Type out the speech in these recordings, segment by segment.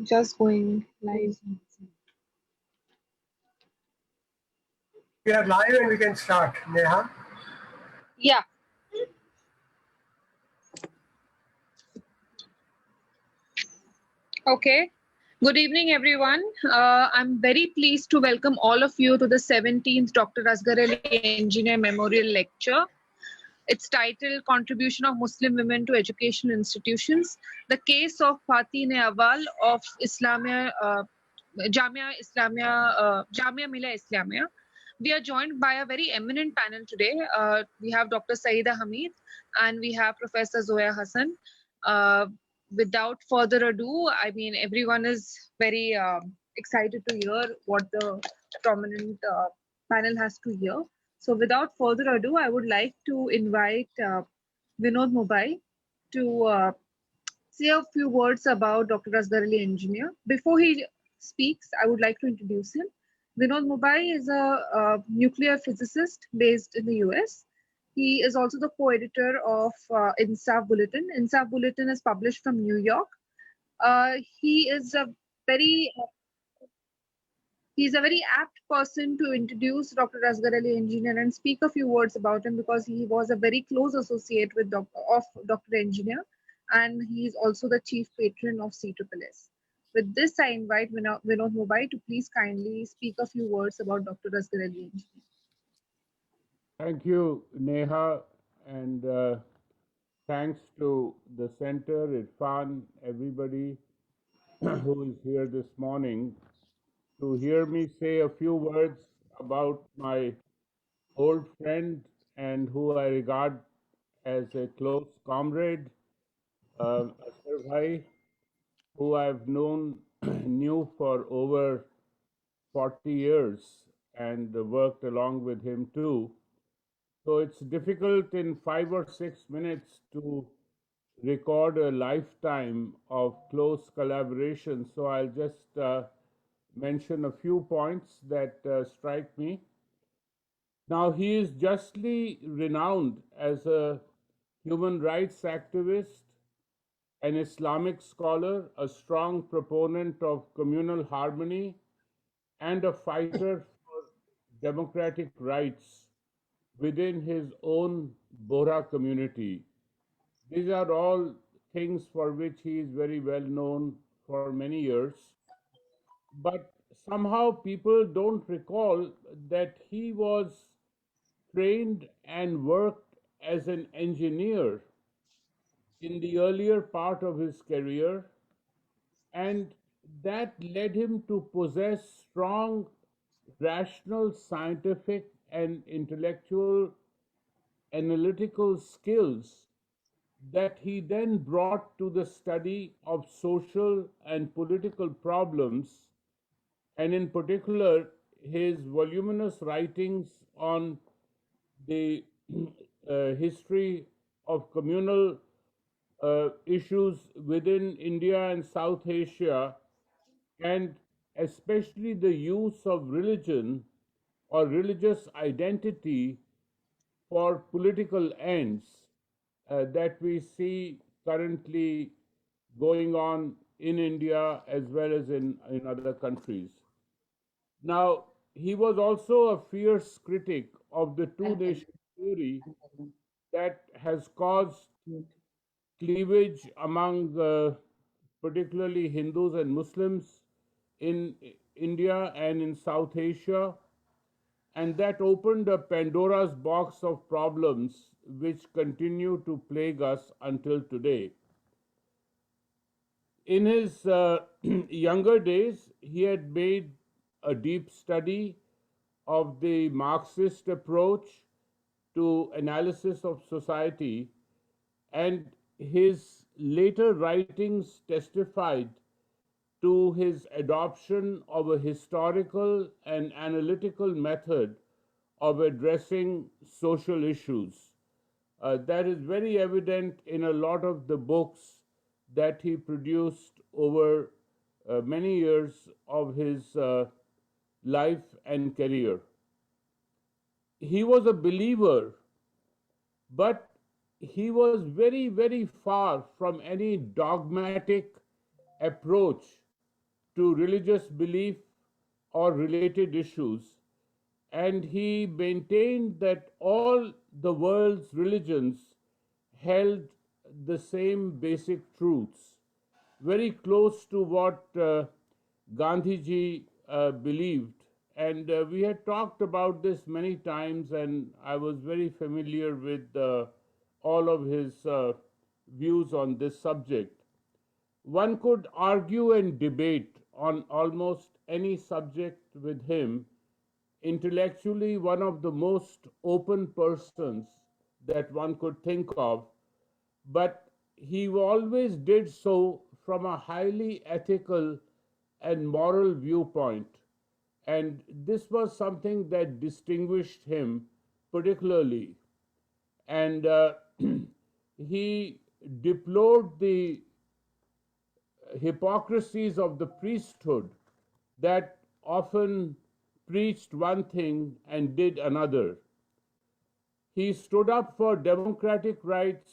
Just going live. We are live and we can start. Neha. Yeah. Okay. Good evening, everyone. I'm very pleased to welcome all of you to the 17th Dr. Asghar Engineer Memorial Lecture. It's titled Contribution of Muslim Women to Educational Institutions, the case of Khwateen-E-Awwal of Islamia, Jamia Millia Islamia. We are joined by a very eminent panel today. We have Dr. Syeda Hameed and we have Professor Zoya Hasan. Without further ado, I mean, everyone is very excited to hear what the prominent panel has to hear. So without further ado, I would like to invite Vinod Mubai to say a few words about Dr. Asghar Engineer. Before he speaks, I would like to introduce him. Vinod Mubai is a nuclear physicist based in the US. He is also the co-editor of INSAF Bulletin. INSAF Bulletin is published from New York. He is a very He's a very apt person to introduce Dr. Asghar Engineer and speak a few words about him because he was a very close associate with Dr. Engineer, and he is also the chief patron of CSSS. With this, I invite Vinod Mubai to please kindly speak a few words about Dr. Asghar Engineer. Thank you, Neha, and thanks to the center, Irfan, everybody who is here this morning to hear me say a few words about my old friend and who I regard as a close comrade, Asghar Bhai, who I've knew for over 40 years and worked along with him too. So it's difficult in 5 or 6 minutes to record a lifetime of close collaboration. So I'll just mention a few points that strike me. Now, he is justly renowned as a human rights activist, an Islamic scholar, a strong proponent of communal harmony, and a fighter for democratic rights within his own Bohra community. These are all things for which he is very well known for many years. But somehow people don't recall that he was trained and worked as an engineer in the earlier part of his career, and that led him to possess strong rational, scientific, and intellectual analytical skills that he then brought to the study of social and political problems, and in particular, his voluminous writings on the history of communal issues within India and South Asia, and especially the use of religion or religious identity for political ends that we see currently going on in India as well as in other countries. Now, he was also a fierce critic of the two nation theory that has caused cleavage among particularly Hindus and Muslims in India and in South Asia, and that opened a Pandora's box of problems which continue to plague us until today. In his younger days, he had made a deep study of the Marxist approach to analysis of society, and his later writings testified to his adoption of a historical and analytical method of addressing social issues. That is very evident in a lot of the books that he produced over many years of his life and career. He was a believer, but he was very, very far from any dogmatic approach to religious belief or related issues, and he maintained that all the world's religions held the same basic truths, very close to what Gandhiji believed. And we had talked about this many times, and I was very familiar with all of his views on this subject. One could argue and debate on almost any subject with him. Intellectually, one of the most open persons that one could think of, but he always did so from a highly ethical and moral viewpoint. And this was something that distinguished him particularly. And he deplored the hypocrisies of the priesthood that often preached one thing and did another. He stood up for democratic rights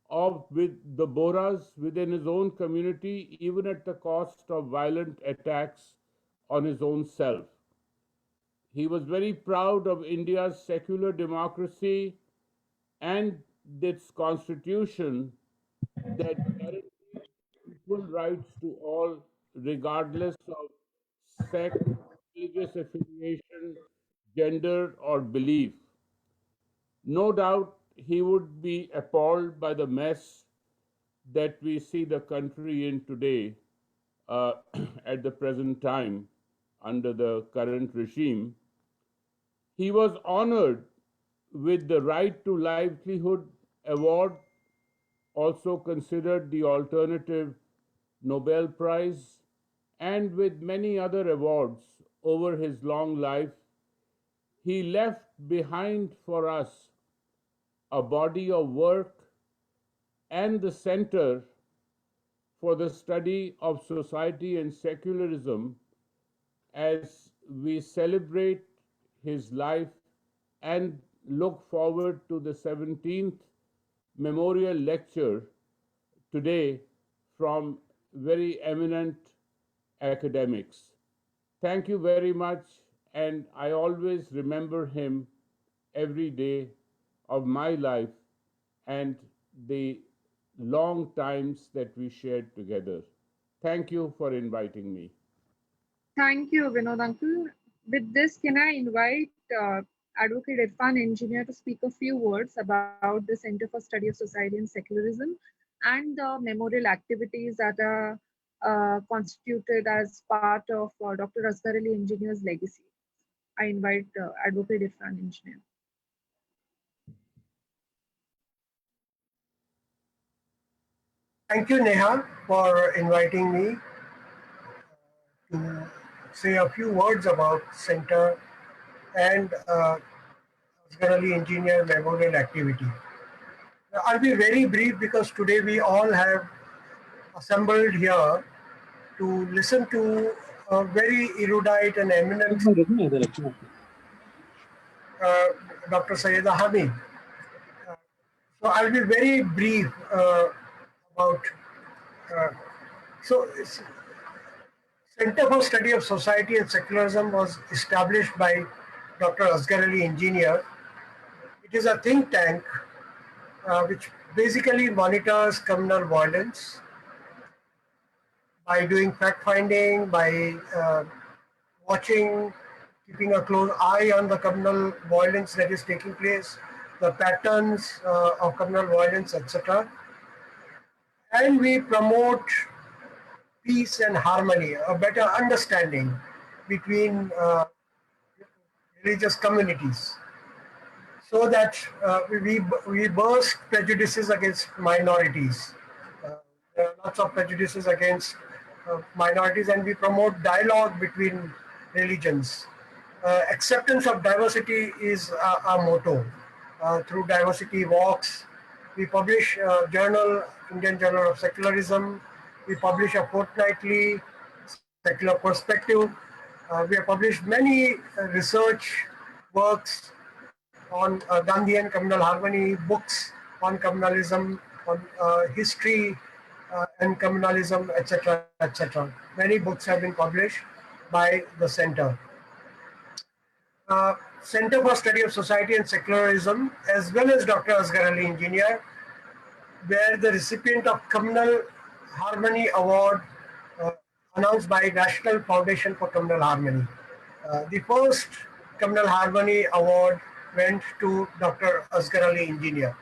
of with the Boras within his own community, even at the cost of violent attacks on his own self. He was very proud of India's secular democracy and its constitution that guaranteed equal rights to all, regardless of sect, religious affiliation, gender, or belief. No doubt he would be appalled by the mess that we see the country in today uh, at the present time under the current regime. He was honored with the Right to Livelihood Award, also considered the alternative Nobel Prize, and with many other awards over his long life. He left behind for us a body of work and the Center for the Study of Society and Secularism as we celebrate his life and look forward to the 17th memorial lecture today from very eminent academics. Thank you very much, and I always remember him every day of my life and the long times that we shared together. Thank you for inviting me. Thank you, Vinod Uncle. With this, can I invite Advocate Irfan Engineer to speak a few words about the Center for Study of Society and Secularism and the memorial activities that are constituted as part of Dr. Asghar Ali Engineer's legacy. I invite Advocate Irfan Engineer. Thank you, Neha, for inviting me to say a few words about Center and Asghar Ali Engineer Memorial activity. I'll be very brief because today we all have assembled here to listen to a very erudite and eminent Dr. Syeda Hameed. So I'll be very brief about. So Center for Study of Society and Secularism was established by Dr. Asghar Ali Engineer. It is a think tank which basically monitors communal violence by doing fact finding, by watching, keeping a close eye on the communal violence that is taking place, the patterns of communal violence, etc. And we promote peace and harmony, a better understanding between religious communities, so that we burst prejudices against minorities. There are lots of prejudices against minorities, and we promote dialogue between religions. Acceptance of diversity is our motto. Through diversity walks, we publish a journal, Indian Journal of Secularism. We publish a fortnightly secular perspective. We have published many research works on Gandhian communal harmony, books on communalism, on history and communalism, etc., etc. Many books have been published by the center. Center for Study of Society and Secularism, as well as Dr. Asghar Ali Engineer, were the recipient of Communal Harmony Award uh, announced by National Foundation for Communal Harmony. The first Communal Harmony Award went to Dr. Asghar Ali Engineer.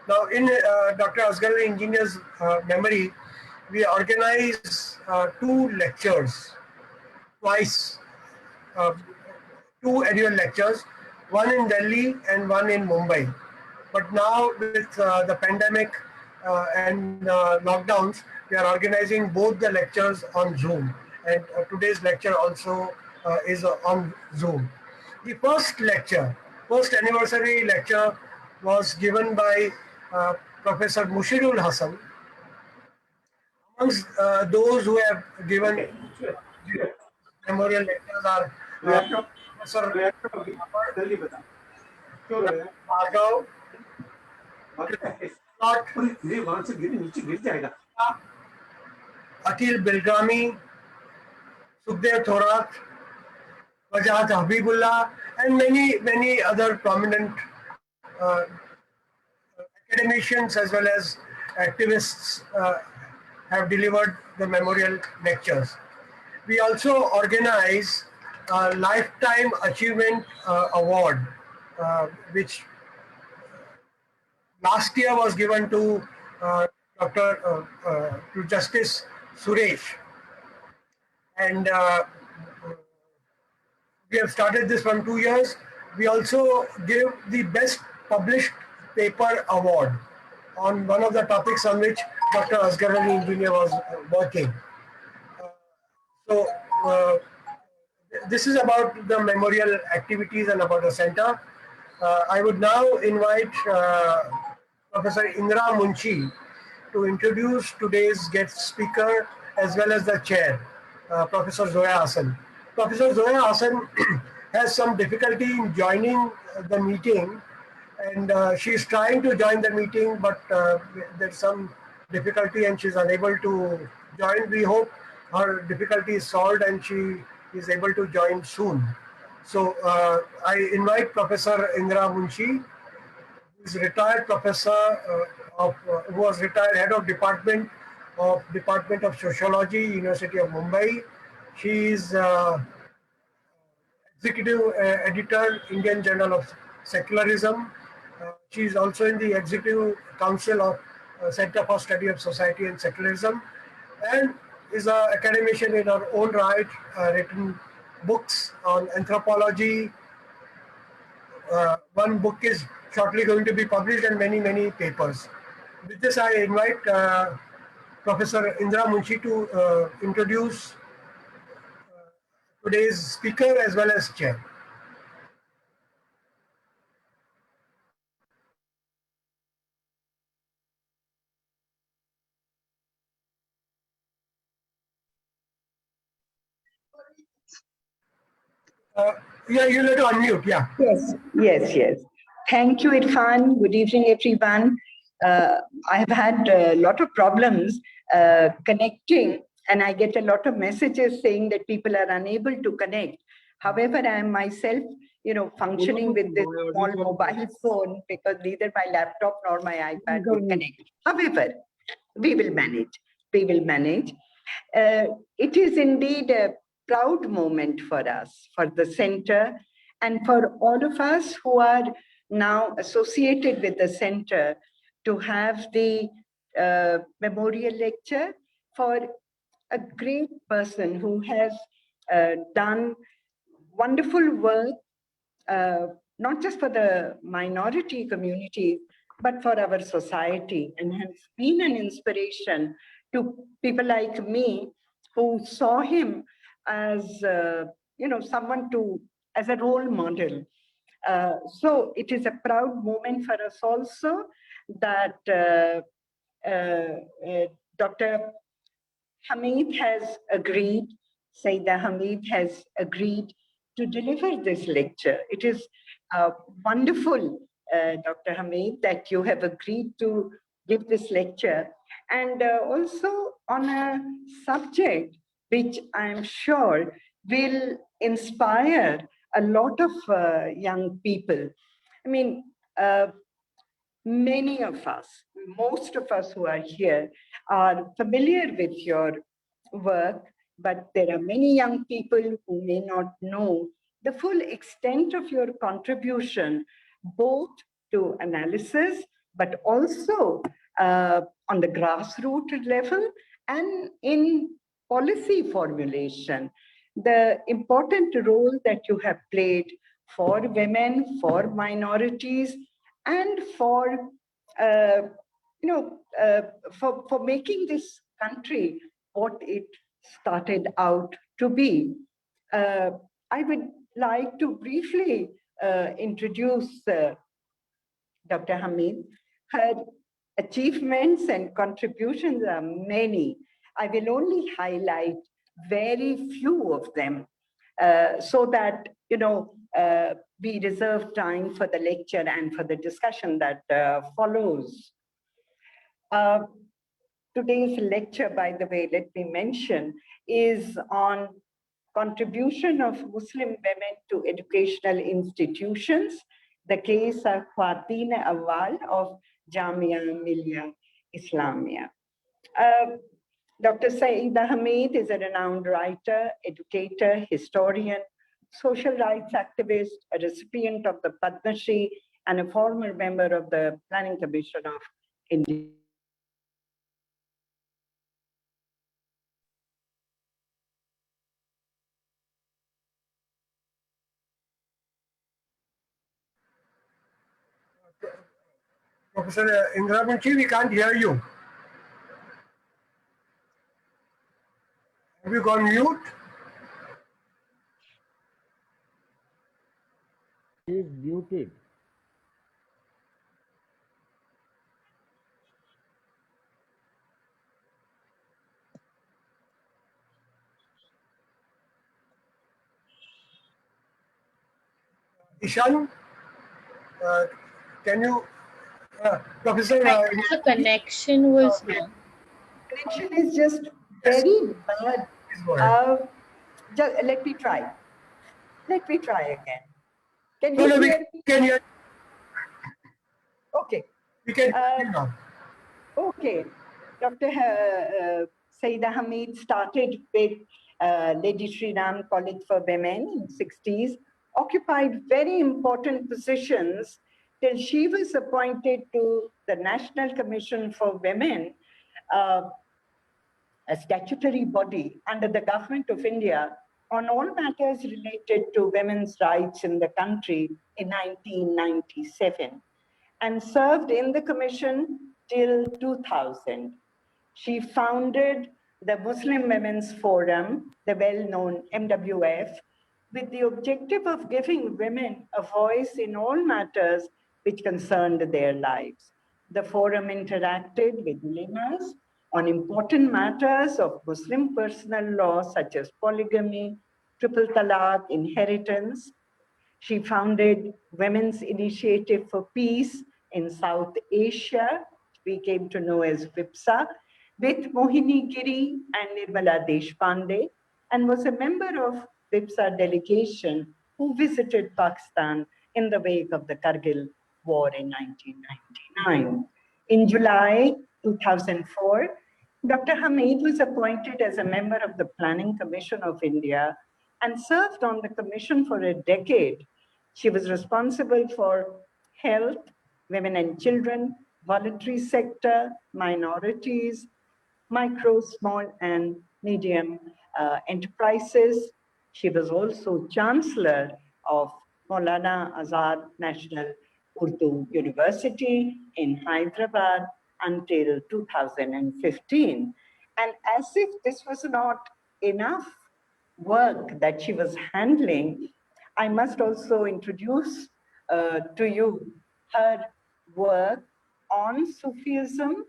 Now, in Dr. Asghar Ali Engineer's memory, we organize two lectures twice, uh, two annual lectures, one in Delhi and one in Mumbai. But now with the pandemic and lockdowns, we are organizing both the lectures on Zoom. And today's lecture also is on Zoom. The first lecture, first anniversary lecture was given by Professor Mushirul Hasan. Amongst those who have given memorial lectures are Professor Bhargav, Akhil Bilgami, Sukhdev Thorat, Wajahat Habibullah, and many other prominent academicians as well as activists have delivered the memorial lectures. We also organize a Lifetime Achievement Award, which last year was given to to Justice Suresh, and we have started this from 2 years. We also give the Best Published Paper Award on one of the topics on which Dr. Asghar Ali Engineer was working. So this is about the memorial activities and about the center. I would now invite Professor Indra Munshi to introduce today's guest speaker as well as the chair, Professor Zoya Hasan. Professor Zoya Hasan has some difficulty in joining the meeting, and she is trying to join the meeting, but there's some difficulty and she's unable to join. We hope her difficulty is solved and she is able to join soon. So I invite Professor Indra Munshi, who is retired professor who was retired head of Department of Sociology, University of Mumbai. She is executive editor, Indian Journal of Secularism. She is also in the executive council of Center for Study of Society and Secularism, and is an academician in her own right, written books on anthropology. One book is shortly going to be published and many papers. With this, I invite Professor Indra Munshi to introduce today's speaker as well as chair. Yeah, you'll have to unmute, yeah. Yes. Thank you, Irfan. Good evening, everyone. I have had a lot of problems connecting, and I get a lot of messages saying that people are unable to connect. However, I am myself, functioning with this small mobile phone because neither my laptop nor my iPad would connect. However, we will manage. It is indeed a proud moment for us, for the center, and for all of us who are now associated with the center to have the memorial lecture for a great person who has done wonderful work, not just for the minority community, but for our society, and has been an inspiration to people like me who saw him as someone as a role model. So it is a proud moment for us also that Dr. Hameed has agreed, Syeda Hameed has agreed to deliver this lecture. It is wonderful Dr. Hameed, that you have agreed to give this lecture, and also on a subject which I'm sure will inspire a lot of young people. I mean, many of us, most of us who are here are familiar with your work, but there are many young people who may not know the full extent of your contribution, both to analysis, but also on the grassroots level and in policy formulation. The important role that you have played for women, for minorities, and for for making this country what it started out to be. I would like to briefly introduce Dr. Hameed. Her achievements and contributions are many. I will only highlight very few of them so that, we reserve time for the lecture and for the discussion that follows. Today's lecture, by the way, let me mention, is on contribution of Muslim women to educational institutions, the case of Khwateen-E-Awwal of Jamia, Millia, Islamia. Dr. Syeda Hameed is a renowned writer, educator, historian, social rights activist, a recipient of the Padma Shri, and a former member of the Planning Commission of India. Professor Indra, we can't hear you. Have you gone mute? He is muted. Ishan, can you, Professor? The connection was wrong. Connection is just very bad. Let me try. Let me try again. Can you hear me? Can hear. Okay. We can hear you now. Okay. Dr. Syeda Hameed started with Lady Shri Ram College for Women in the 60s, occupied very important positions till she was appointed to the National Commission for Women, a statutory body under the government of India on all matters related to women's rights in the country in 1997, and served in the commission till 2000. She founded the Muslim Women's Forum, the well-known MWF, with the objective of giving women a voice in all matters which concerned their lives. The forum interacted with listeners on important matters of Muslim personal law, such as polygamy, triple talaq, inheritance. She founded Women's Initiative for Peace in South Asia, we came to know as WIPSA, with Mohini Giri and Nirmala Deshpande, and was a member of WIPSA delegation who visited Pakistan in the wake of the Kargil War in 1999. In July 2004, Dr. Hameed was appointed as a member of the Planning Commission of India and served on the commission for a decade. She was responsible for health, women and children, voluntary sector, minorities, micro, small, and medium enterprises. She was also Chancellor of Maulana Azad National Urdu University in Hyderabad until 2015. And as if this was not enough work that she was handling, I must also introduce to you her work on Sufism,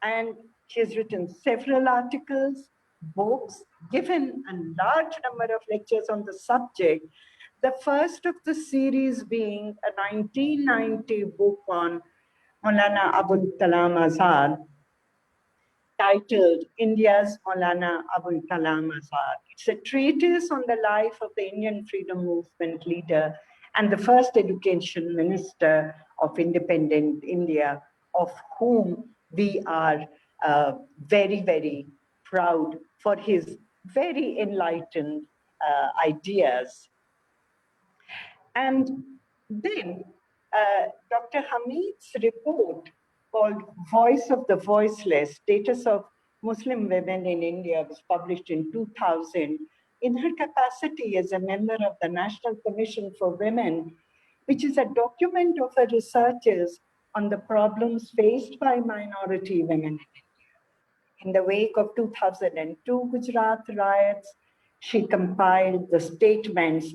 and she has written several articles, books, given a large number of lectures on the subject The first of the series being a 1990 book on Maulana Abul Kalam Azhar, titled India's Maulana Abul Kalam Azhar. It's a treatise on the life of the Indian freedom movement leader and the first education minister of independent India, of whom we are very, very proud for his very enlightened ideas. And then Dr. Hameed's report called Voice of the Voiceless, Status of Muslim Women in India was published in 2000 in her capacity as a member of the National Commission for Women, which is a document of her researches on the problems faced by minority women. In the wake of 2002 Gujarat riots, she compiled the statements,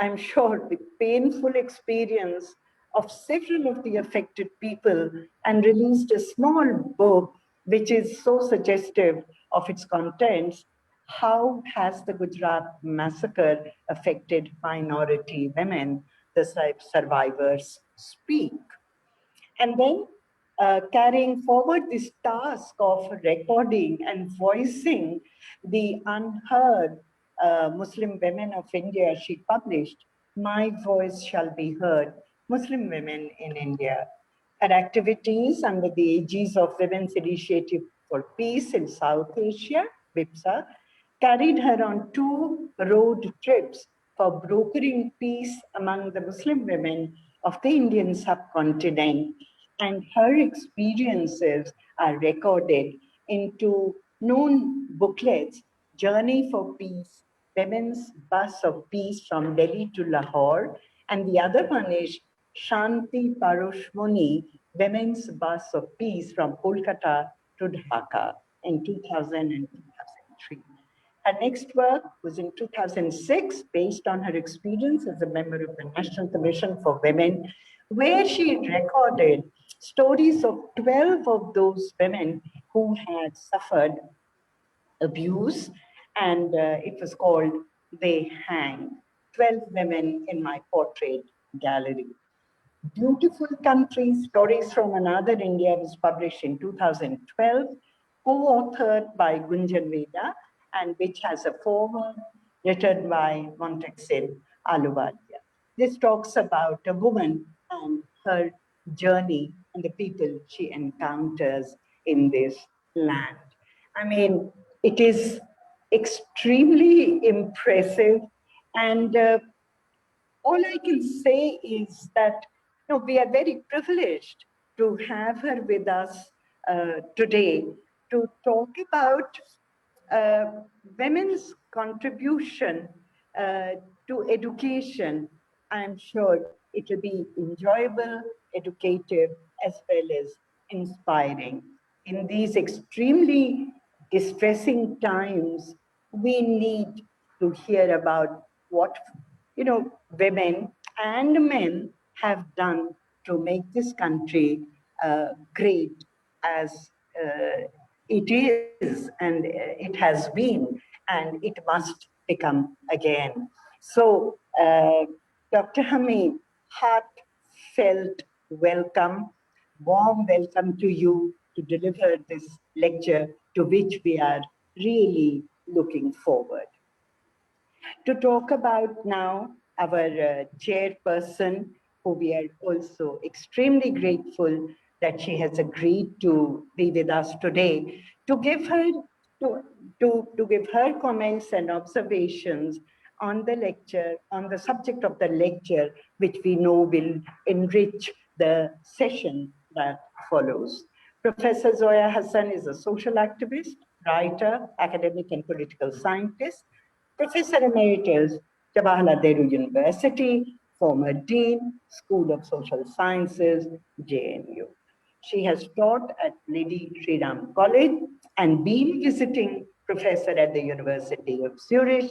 I'm sure with painful experience of several of the affected people, and released a small book which is so suggestive of its contents. How has the Gujarat massacre affected minority women? The survivors speak. And then carrying forward this task of recording and voicing the unheard Muslim women of India, she published, My Voice Shall Be Heard, Muslim Women in India. Her activities under the aegis of Women's Initiative for Peace in South Asia, WIPSA, carried her on 2 road trips for brokering peace among the Muslim women of the Indian subcontinent, and her experiences are recorded into known booklets, Journey for Peace, Women's Bus of Peace from Delhi to Lahore, and the other one is Shanti Parushmoni, Women's Bus of Peace from Kolkata to Dhaka in 2000 and 2003. Her next work was in 2006, based on her experience as a member of the National Commission for Women, where she recorded stories of 12 of those women who had suffered abuse, and it was called They Hang, 12 Women in My Portrait Gallery. Beautiful Country, Stories from Another India was published in 2012, co-authored by Gunjan Veda, and which has a foreword written by Montexin Aluwalia. This talks about a woman and her journey and the people she encounters in this land. I mean, it is extremely impressive, and all I can say is that we are very privileged to have her with us today to talk about women's contribution to education. I'm sure it will be enjoyable, educative, as well as inspiring. In these extremely distressing times, we need to hear about what women and men have done to make this country great as it is and it has been, and it must become again. So, Dr. Hameed, heartfelt welcome, warm welcome to you to deliver this lecture, to which we are really looking forward. To talk about now our chairperson, who we are also extremely grateful that she has agreed to be with us today, to give her to give her comments and observations on the lecture, on the subject of the lecture, which we know will enrich the session that follows. Professor Zoya Hasan is a social activist, writer, academic and political scientist, Professor Emeritus, Jawaharlal Nehru University, former Dean, School of Social Sciences, JNU. She has taught at Lady Shri College and been visiting professor at the University of Zurich,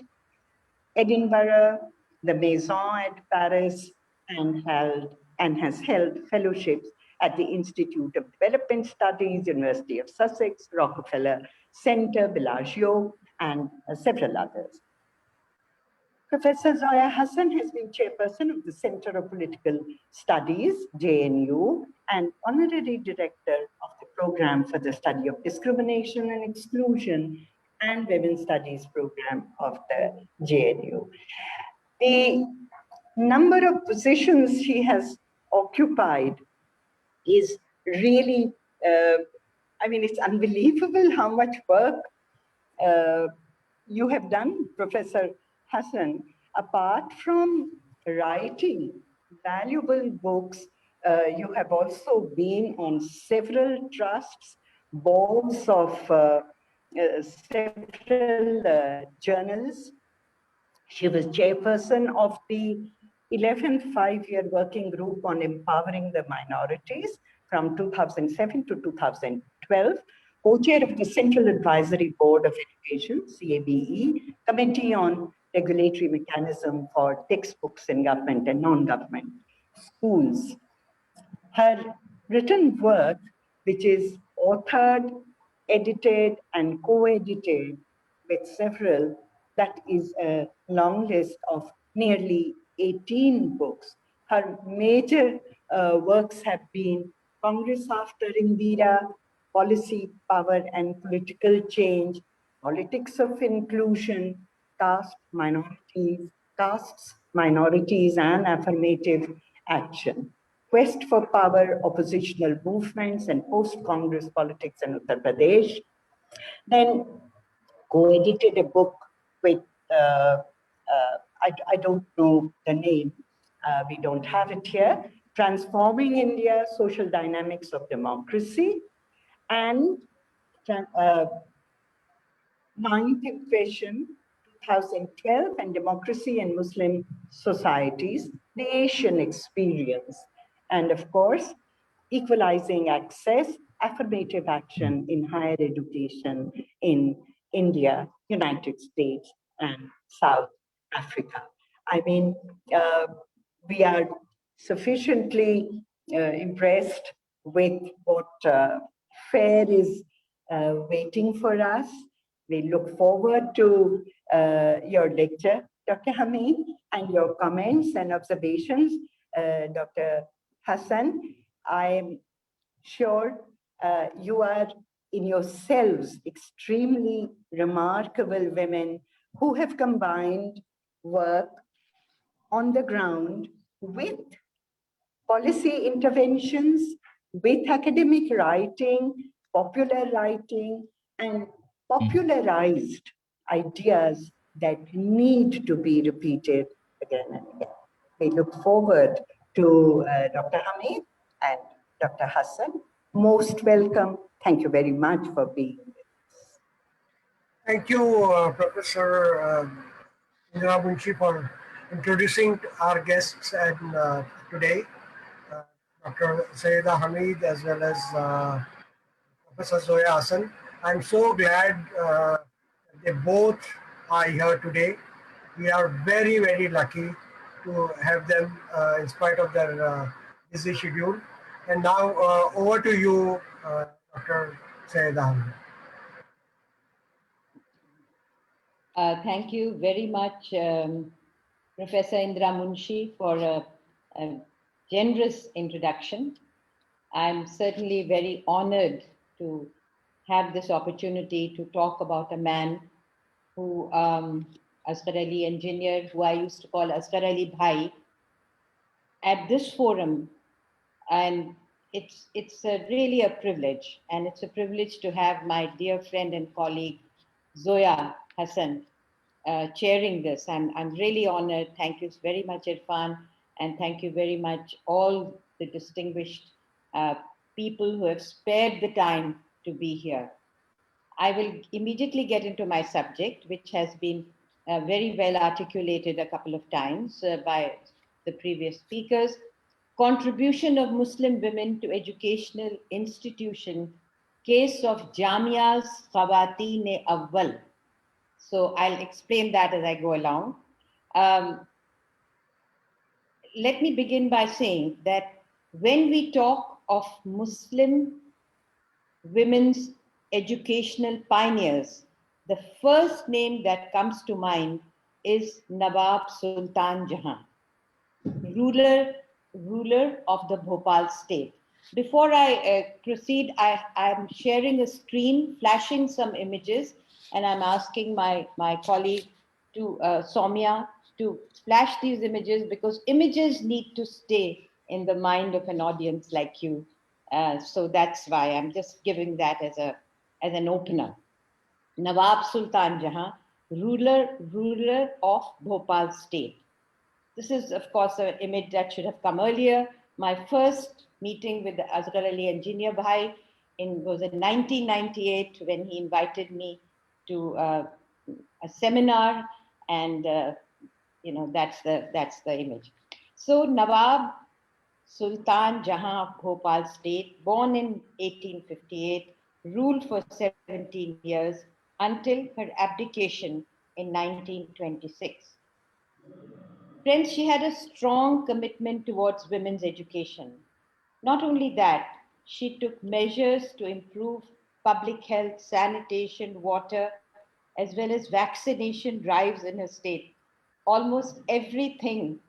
Edinburgh, the Maison at Paris, and has held fellowships at the Institute of Development Studies, University of Sussex, Rockefeller Center, Bellagio, and several others. Professor Zoya Hasan has been chairperson of the Center of Political Studies, JNU, and honorary director of the program for the study of discrimination and exclusion and women's studies program of the JNU. The number of positions she has occupied is really, I mean, it's unbelievable how much work you have done, Professor Hasan. Apart from writing valuable books, you have also been on several trusts, boards of several journals. She was chairperson of the 11th five-year working group on empowering the minorities from 2007 to 2012, co-chair of the Central Advisory Board of Education, CABE, Committee on Regulatory Mechanism for Textbooks in Government and Non-Government Schools. Her written work, which is authored, edited, and co-edited with several, that is a long list of nearly 18 books. Her major works have been Congress After Indira, Policy, Power and Political Change, Politics of Inclusion, Castes, Minorities and Affirmative Action, Quest for Power, Oppositional Movements and Post-Congress Politics in Uttar Pradesh. Then co-edited a book with, I don't know the name, we don't have it here, Transforming India, Social Dynamics of Democracy, and Ninth Impression, 2012, and Democracy and Muslim Societies, the Asian Experience. And of course, Equalizing Access, Affirmative Action in Higher Education in India, United States, and South Africa. I mean, we are sufficiently impressed with what FAIR is waiting for us. We look forward to your lecture, Dr. Hameed, and your comments and observations, Dr. Hasan. I'm sure you are in yourselves extremely remarkable women who have combined work on the ground with policy interventions, with academic writing, popular writing, and popularized ideas that need to be repeated again and again. We look forward to Dr. Hameed and Dr. Hasan. Most welcome. Thank you very much for being with us. Thank you, Professor Indira Munshi, for introducing our guests and today, Dr. Syeda Hameed as well as Professor Zoya Hasan. I'm so glad they both are here today. We are very, very lucky to have them in spite of their busy schedule. And now over to you, Dr. Syeda Hameed. Thank you very much, Professor Indira Munshi, for a generous introduction. I'm certainly very honored to have this opportunity to talk about a man who, Asghar Ali engineer, who I used to call Asghar Ali Bhai, at this forum. And it's really a privilege, and it's a privilege to have my dear friend and colleague, Zoya Hasan, chairing this. I'm really honored. Thank you very much, Irfan, and thank you very much all the distinguished people who have spared the time to be here. I will immediately get into my subject, which has been very well articulated a couple of times by the previous speakers. Contribution of Muslim women to educational institution, case of Jamia's Khwateen-E-Awwal. So I'll explain that as I go along. Let me begin by saying that when we talk of Muslim women's educational pioneers, the first name that comes to mind is Nawab Sultan Jahan, ruler of the Bhopal state. Before I proceed, I'm sharing a screen, flashing some images, and I'm asking my colleague to Soumya to flash these images because images need to stay in the mind of an audience like you. So that's why I'm just giving that as an opener. Nawab Sultan Jahan, ruler of Bhopal state. This is, of course, an image that should have come earlier. My first meeting with the Asghar Ali Engineer Bhai was in 1998 when he invited me to a seminar, and that's the image. So Nawab Sultan Jahan of Bhopal state, born in 1858, ruled for 17 years until her abdication in 1926. Friends, she had a strong commitment towards women's education. Not only that, she took measures to improve public health, sanitation, water, as well as vaccination drives in her state. Almost everything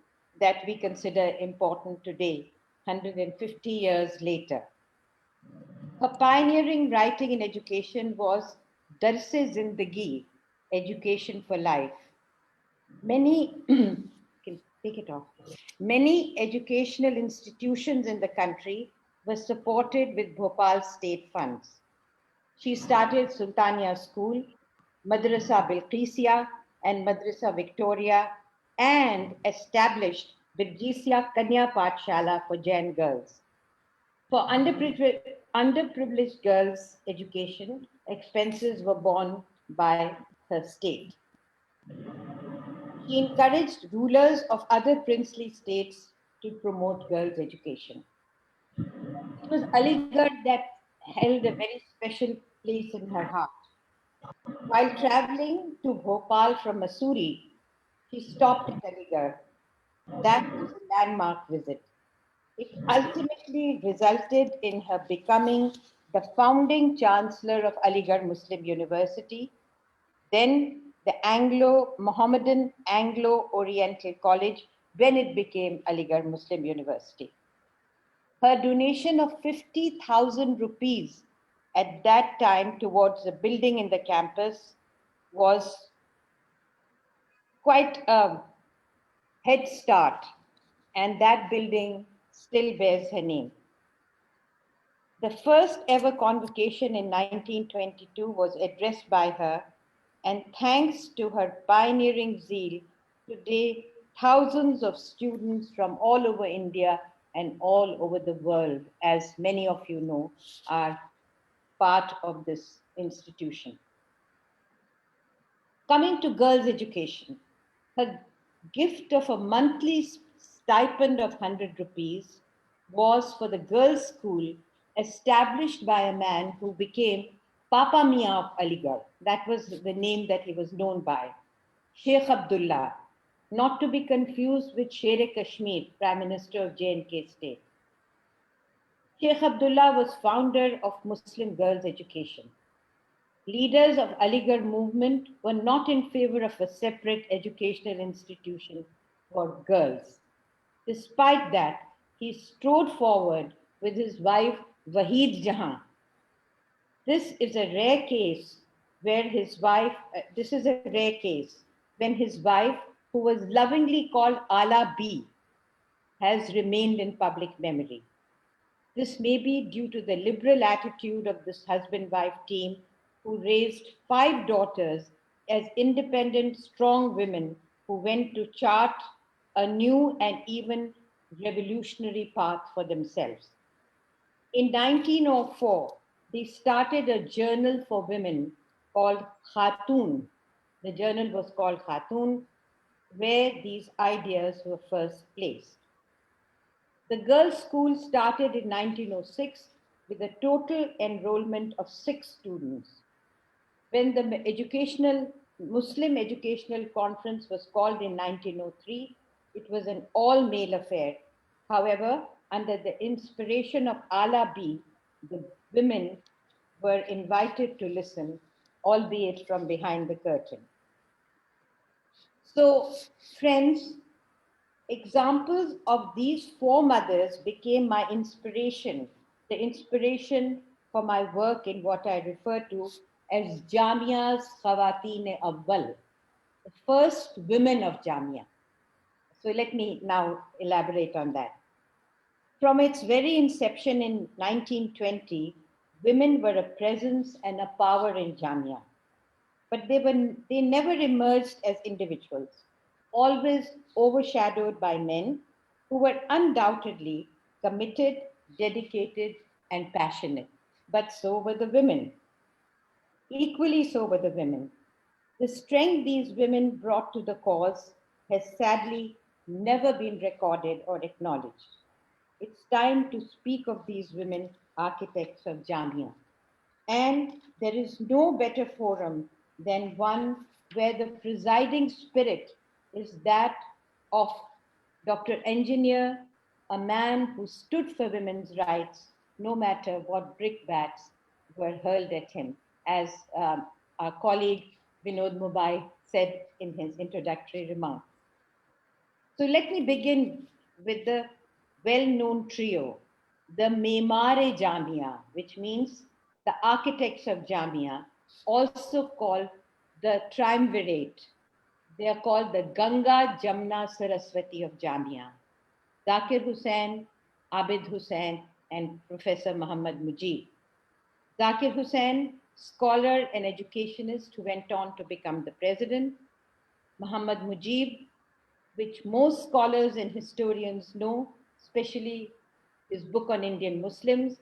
that we consider important today, 150 years later. Her pioneering writing in education was Darse Zindagi, Education for Life. Many can take it off. Many educational institutions in the country were supported with Bhopal state funds. She started Sultania School, Madrasa Bilqisia, and Madrasa Victoria, and established Birjisia Kanya Pathshala for Jain girls. For underprivileged girls' education, expenses were borne by her state. He encouraged rulers of other princely states to promote girls' education. It was Aligarh that held a very special place in her heart. While traveling to Bhopal from Mussoorie, she stopped at Aligarh. That was a landmark visit. It ultimately resulted in her becoming the founding chancellor of Aligarh Muslim University, then the Anglo-Mohammedan Anglo-Oriental College when it became Aligarh Muslim University. Her donation of 50,000 rupees at that time towards the building in the campus was quite a head start, and that building still bears her name. The first ever convocation in 1922 was addressed by her, and thanks to her pioneering zeal, today thousands of students from all over India and all over the world, as many of you know, are part of this institution. Coming to girls' education, her gift of a monthly stipend of 100 rupees was for the girls' school established by a man who became Papa Mia of Aligarh. That was the name that he was known by, Sheikh Abdullah, not to be confused with Sher Kashmir, Prime Minister of J&K state. Sheikh Abdullah was founder of Muslim girls' education. Leaders of Aligarh movement were not in favor of a separate educational institution for girls. Despite that, he strode forward with his wife Waheed Jahan. This is a rare case when his wife, who was lovingly called Ala B, has remained in public memory. This may be due to the liberal attitude of this husband-wife team who raised 5 daughters as independent, strong women who went to chart a new and even revolutionary path for themselves. In 1904, they started a journal for women called Khatoon. The journal was called Khatoon, where these ideas were first placed. The girls' school started in 1906 with a total enrollment of 6 students. When the Muslim Educational Conference was called in 1903, it was an all-male affair. However, under the inspiration of Ala B, the women were invited to listen, albeit from behind the curtain. So, friends, examples of these four mothers became my inspiration, the inspiration for my work in what I refer to as Jamia's Khwateen-E-Awwal, the first women of Jamia. So let me now elaborate on that. From its very inception in 1920, women were a presence and a power in Jamia, but they never emerged as individuals, always overshadowed by men who were undoubtedly committed, dedicated, and passionate. But so were the women. Equally so were the women. The strength these women brought to the cause has sadly never been recorded or acknowledged. It's time to speak of these women architects of Jamia. And there is no better forum than one where the presiding spirit is that of Dr. Engineer, a man who stood for women's rights no matter what brickbats were hurled at him, as our colleague Vinod Mubai said in his introductory remarks. So let me begin with the well-known trio, the Memare Jamia, which means the architects of Jamia, also called the triumvirate. They are called the Ganga Jamna Saraswati of Jamia. Zakir Hussain, Abid Hussain, and Professor Muhammad Mujib. Zakir Hussain, scholar and educationist who went on to become the president. Muhammad Mujib, which most scholars and historians know, especially his book on Indian Muslims.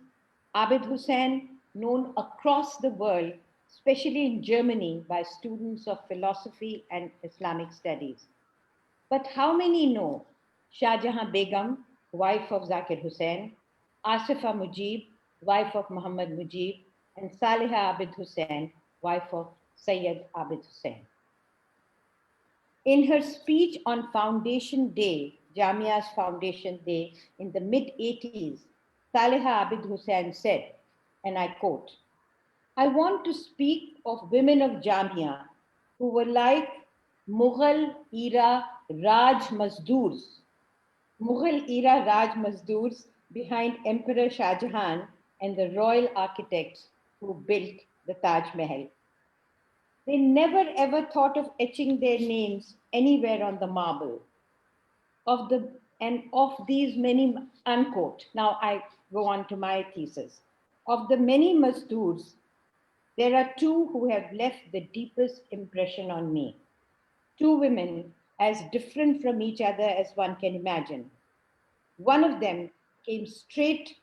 Abid Hussain, known across the world, especially in Germany, by students of philosophy and Islamic studies. But how many know Shah Jahan Begum, wife of Zakir Hussain, Asifa Mujib, wife of Muhammad Mujib, and Saliha Abid Hussain, wife of Sayyid Abid Hussain? In her speech on Foundation Day, Jamia's Foundation Day in the mid-80s, Saliha Abid Hussain said, and I quote, "I want to speak of women of Jamia who were like Mughal era Raj Mazdoors, behind Emperor Shah Jahan and the royal architects who built the Taj Mahal. They never ever thought of etching their names anywhere on the marble. Of these many, unquote. Now I go on to my thesis. Of the many Mazdoors, there are two who have left the deepest impression on me. Two women as different from each other as one can imagine. One of them came to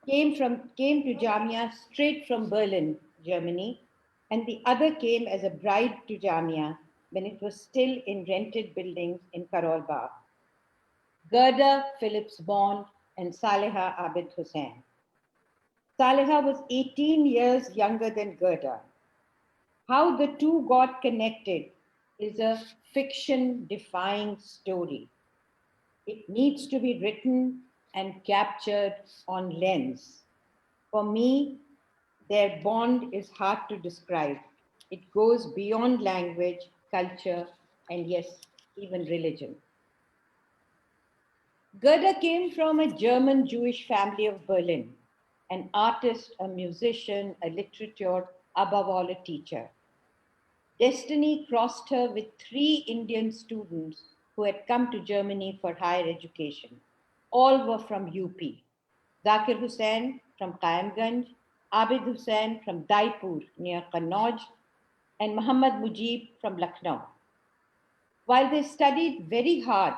Jamia straight from Berlin, Germany, and the other came as a bride to Jamia when it was still in rented buildings in Karol Bagh. Gerda Phillips Bond and Saliha Abid Hussain. Saliha was 18 years younger than Gerda. How the two got connected is a fiction-defying story. It needs to be written and captured on lens. For me, their bond is hard to describe. It goes beyond language, culture, and yes, even religion. Gerda came from a German Jewish family of Berlin, an artist, a musician, a literature, above all, a teacher. Destiny crossed her with three Indian students who had come to Germany for higher education. All were from UP. Zakir Hussain from Kayamganj, Abid Hussain from Daipur near Kannauj, and Muhammad Mujib from Lucknow. While they studied very hard,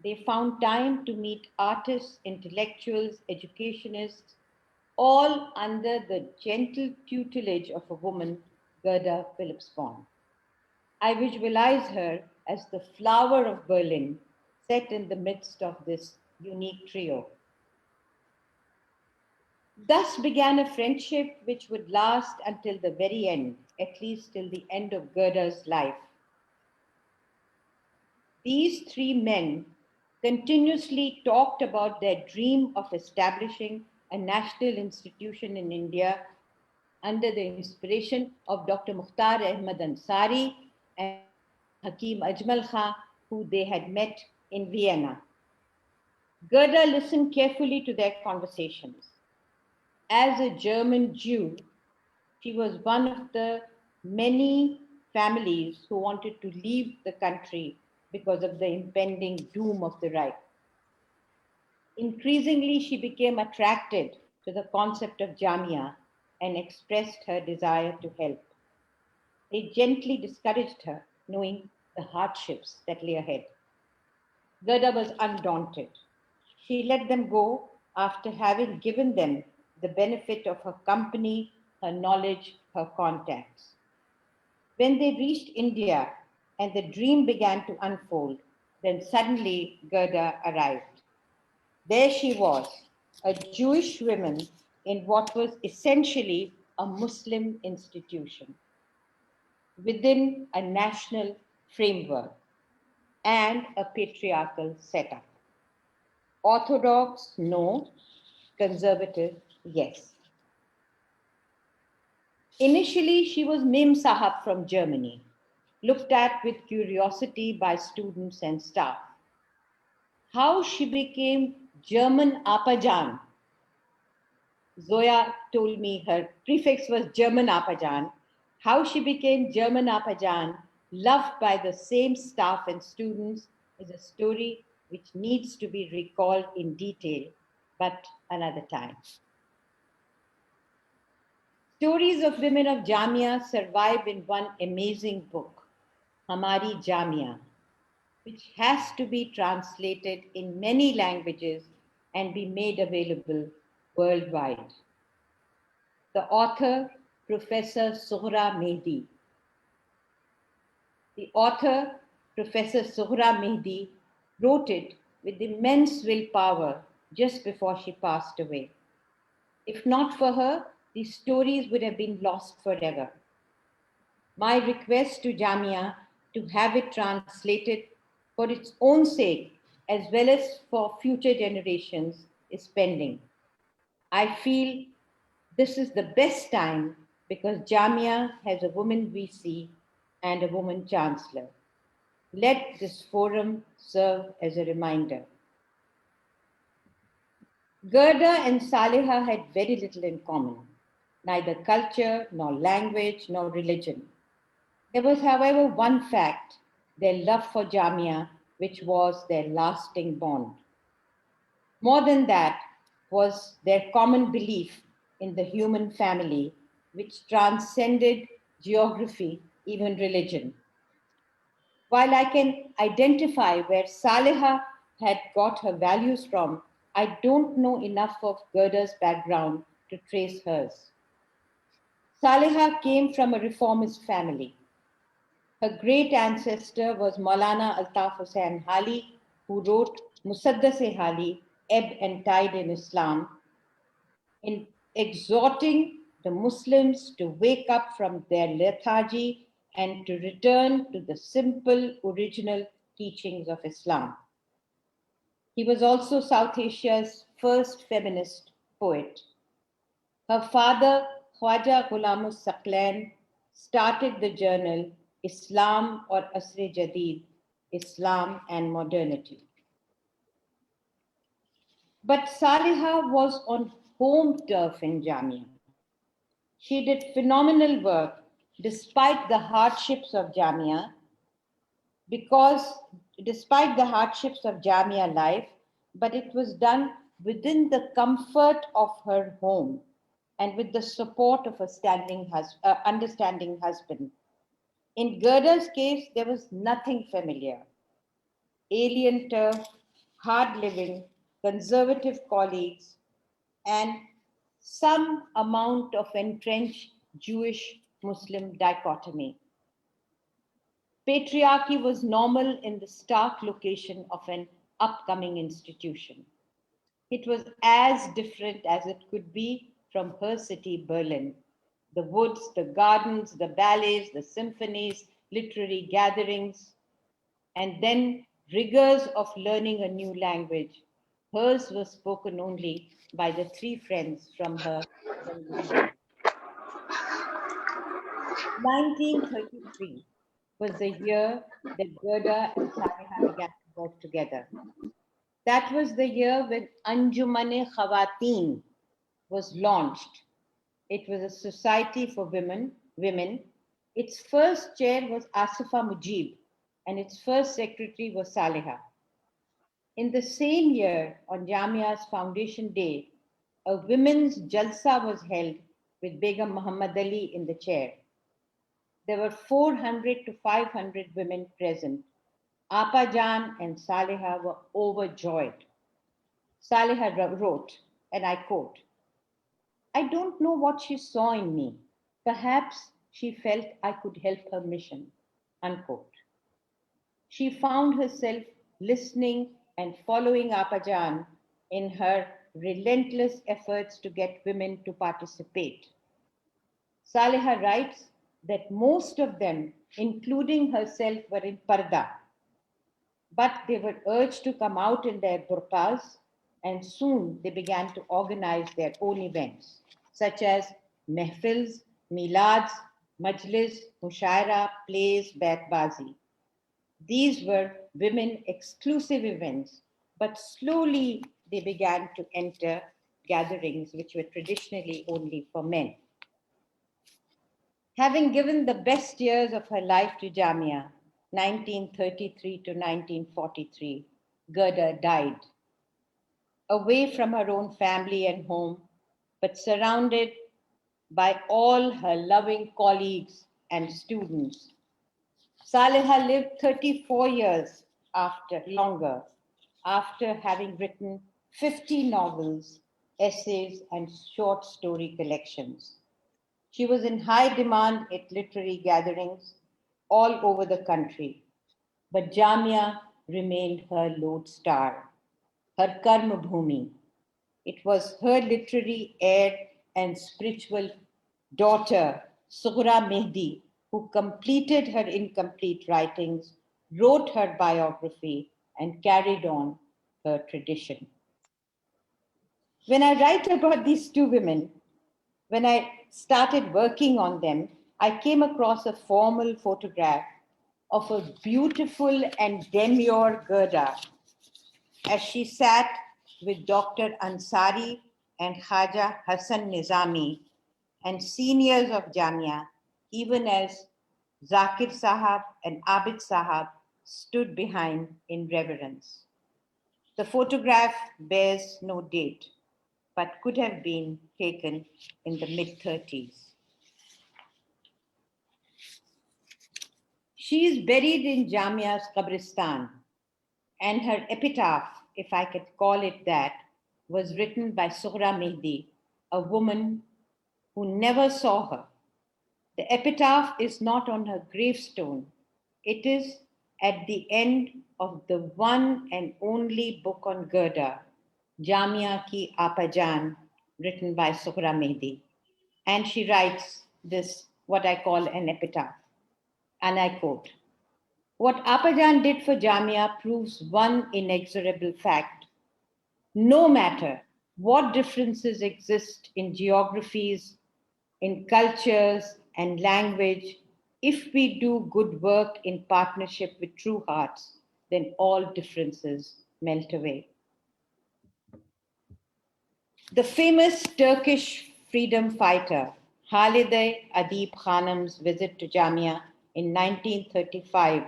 they found time to meet artists, intellectuals, educationists, all under the gentle tutelage of a woman, Gerda Phillips Bond. I visualize her as the flower of Berlin, set in the midst of this unique trio. Thus began a friendship which would last until the very end, at least till the end of Gerda's life. These three men continuously talked about their dream of establishing a national institution in India under the inspiration of Dr. Mukhtar Ahmad Ansari and Hakim Ajmal Khan, who they had met in Vienna. Gerda listened carefully to their conversations. As a German Jew, she was one of the many families who wanted to leave the country because of the impending doom of the Reich. Increasingly, she became attracted to the concept of Jamia and expressed her desire to help. They gently discouraged her, knowing the hardships that lay ahead. Gerda was undaunted. She let them go after having given them the benefit of her company, her knowledge, her contacts. When they reached India and the dream began to unfold, then suddenly Gerda arrived. There she was, a Jewish woman in what was essentially a Muslim institution, within a national framework and a patriarchal setup. Orthodox, no. Conservative, yes. Initially, she was Mem Sahab from Germany, looked at with curiosity by students and staff. How she became German Apajan. Zoya told me her prefix was German Apajan. How she became German Apajan, loved by the same staff and students, is a story which needs to be recalled in detail, but another time. Stories of women of Jamia survive in one amazing book, Hamari Jamia, which has to be translated in many languages and be made available worldwide. The author, Professor Sohra Mehdi. The author, Professor Sohra Mehdi, wrote it with immense willpower just before she passed away. If not for her, these stories would have been lost forever. My request to Jamia to have it translated for its own sake as well as for future generations is pending. I feel this is the best time because Jamia has a woman VC and a woman chancellor. Let this forum serve as a reminder. Gerda and Saleha had very little in common, neither culture, nor language, nor religion. There was, however, one fact, their love for Jamia, which was their lasting bond. More than that was their common belief in the human family, which transcended geography, even religion. While I can identify where Saleha had got her values from, I don't know enough of Gerda's background to trace hers. Saleha came from a reformist family. Her great ancestor was Maulana Altaf Hussain Hali, who wrote Musaddas-e-Hali, Ebb and Tide in Islam, in exhorting the Muslims to wake up from their lethargy and to return to the simple original teachings of Islam. He was also South Asia's first feminist poet. Her father, Khwaja Ghulamus Saqlain, started the journal Islam or Asr Jadid, Islam and Modernity. But Saleha was on home turf in Jamia. She did phenomenal work despite the hardships of Jamia, despite the hardships of Jamia life, but it was done within the comfort of her home and with the support of a understanding husband. In Gerda's case, there was nothing familiar. Alien turf, hard living, conservative colleagues, and some amount of entrenched Jewish-Muslim dichotomy. Patriarchy was normal in the stark location of an upcoming institution. It was as different as it could be from her city, Berlin. The woods, the gardens, the ballets, the symphonies, literary gatherings, and then rigors of learning a new language. Hers was spoken only by the three friends from her. 1933 was the year that Gerda and Saliha began to work together. That was the year when Khwateen was launched. It was a society for women. Its first chair was Asifa Mujib, and its first secretary was Saliha. In the same year, on Jamia's foundation day, a women's jalsa was held with Begum Muhammad Ali in the chair. There were 400 to 500 women present. Apa Jan and Saliha were overjoyed. Saliha wrote, and I quote, "I don't know what she saw in me. Perhaps she felt I could help her mission," unquote. She found herself listening and following Apajan in her relentless efforts to get women to participate. Saliha writes that most of them, including herself, were in parda, but they were urged to come out in their burqas, and soon they began to organize their own events, such as mehfils, milads, majlis, mushaira, plays, bazi. These were women exclusive events, but slowly they began to enter gatherings which were traditionally only for men. Having given the best years of her life to Jamia, 1933 to 1943, Gerda died. Away from her own family and home, but surrounded by all her loving colleagues and students. Saliha lived 34 years longer, after having written 50 novels, essays, and short story collections. She was in high demand at literary gatherings all over the country, but Jamia remained her lodestar, her karma bhumi. It was her literary heir and spiritual daughter, Sughra Mehdi, who completed her incomplete writings, wrote her biography, and carried on her tradition. When I write about these two women, when I started working on them, I came across a formal photograph of a beautiful and demure Gerda as she sat with Dr. Ansari and Khaja Hasan Nizami and seniors of Jamia, even as Zakir Sahab and Abid Sahab stood behind in reverence. The photograph bears no date, but could have been taken in the mid-30s. She is buried in Jamia's Qabristan, and her epitaph, if I could call it that, was written by Sughra Mehdi, a woman who never saw her. The epitaph is not on her gravestone. It is at the end of the one and only book on Gerda, Jamia Ki Apajan, written by Sughra Mehdi. And she writes this, what I call an epitaph. And I quote, "What Apajan did for Jamia proves one inexorable fact. No matter what differences exist in geographies, in cultures and language, if we do good work in partnership with true hearts, then all differences melt away." The famous Turkish freedom fighter Halide Adib Khanum's visit to Jamia in 1935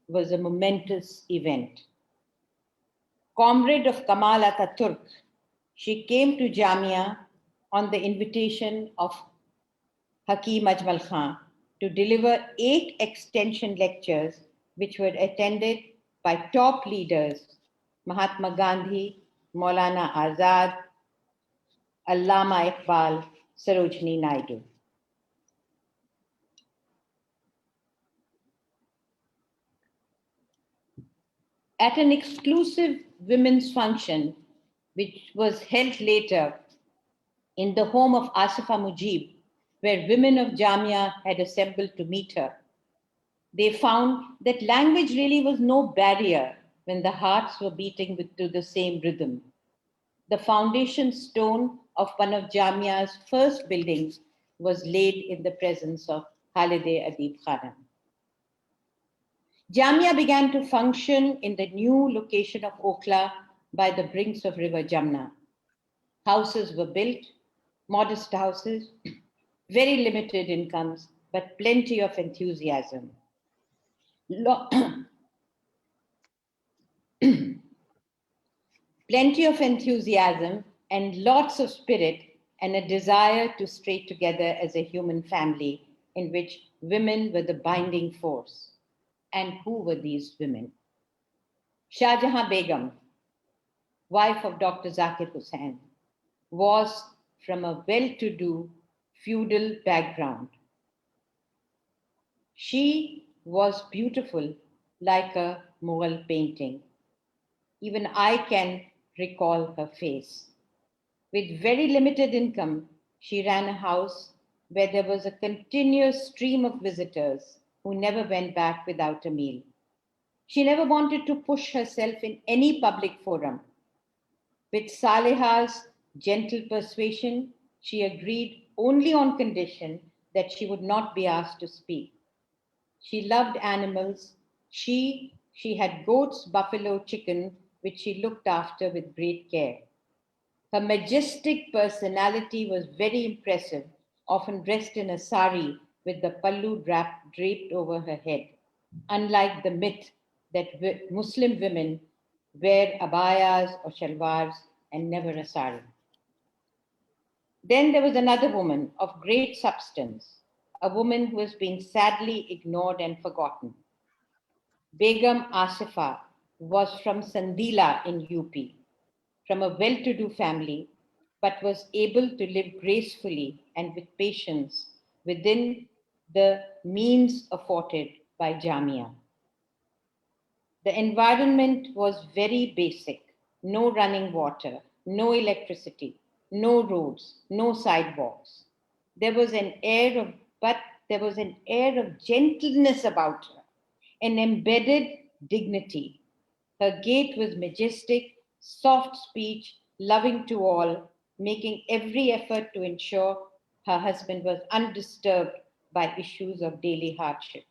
was a momentous event. Comrade of Kamal Ataturk, she came to Jamia on the invitation of Hakim Ajmal Khan to deliver 8 extension lectures which were attended by top leaders Mahatma Gandhi, Maulana Azad, Allama Iqbal, Sarojini Naidu. At an exclusive women's function, which was held later in the home of Asifa Mujib, where women of Jamia had assembled to meet her, they found that language really was no barrier when the hearts were beating to the same rhythm. The foundation stone of one of Jamia's first buildings was laid in the presence of Halide Adib Khanum. Jamia began to function in the new location of Okhla by the brinks of River Jamna. Houses were built, modest houses, very limited incomes, but plenty of enthusiasm. Plenty of enthusiasm and lots of spirit and a desire to stay together as a human family in which women were the binding force. And who were these women? Shah Jahan Begum, wife of Dr. Zakir Hussain, was from a well-to-do feudal background. She was beautiful like a Mughal painting. Even I can recall her face. With very limited income, she ran a house where there was a continuous stream of visitors who never went back without a meal. She never wanted to push herself in any public forum. With Saleha's gentle persuasion, she agreed only on condition that she would not be asked to speak. She loved animals. She had goats, buffalo, chicken, which she looked after with great care. Her majestic personality was very impressive, often dressed in a sari with the pallu draped over her head, unlike the myth that Muslim women wear abayas or shalwars and never a sari. Then there was another woman of great substance, a woman who has been sadly ignored and forgotten. Begum Asifa was from Sandila in UP, from a well-to-do family, but was able to live gracefully and with patience within the means afforded by Jamia. The environment was very basic: no running water, no electricity, no roads, no sidewalks. There was an air of gentleness about her, an embedded dignity. Her gait was majestic, soft speech, loving to all, making every effort to ensure her husband was undisturbed by issues of daily hardship.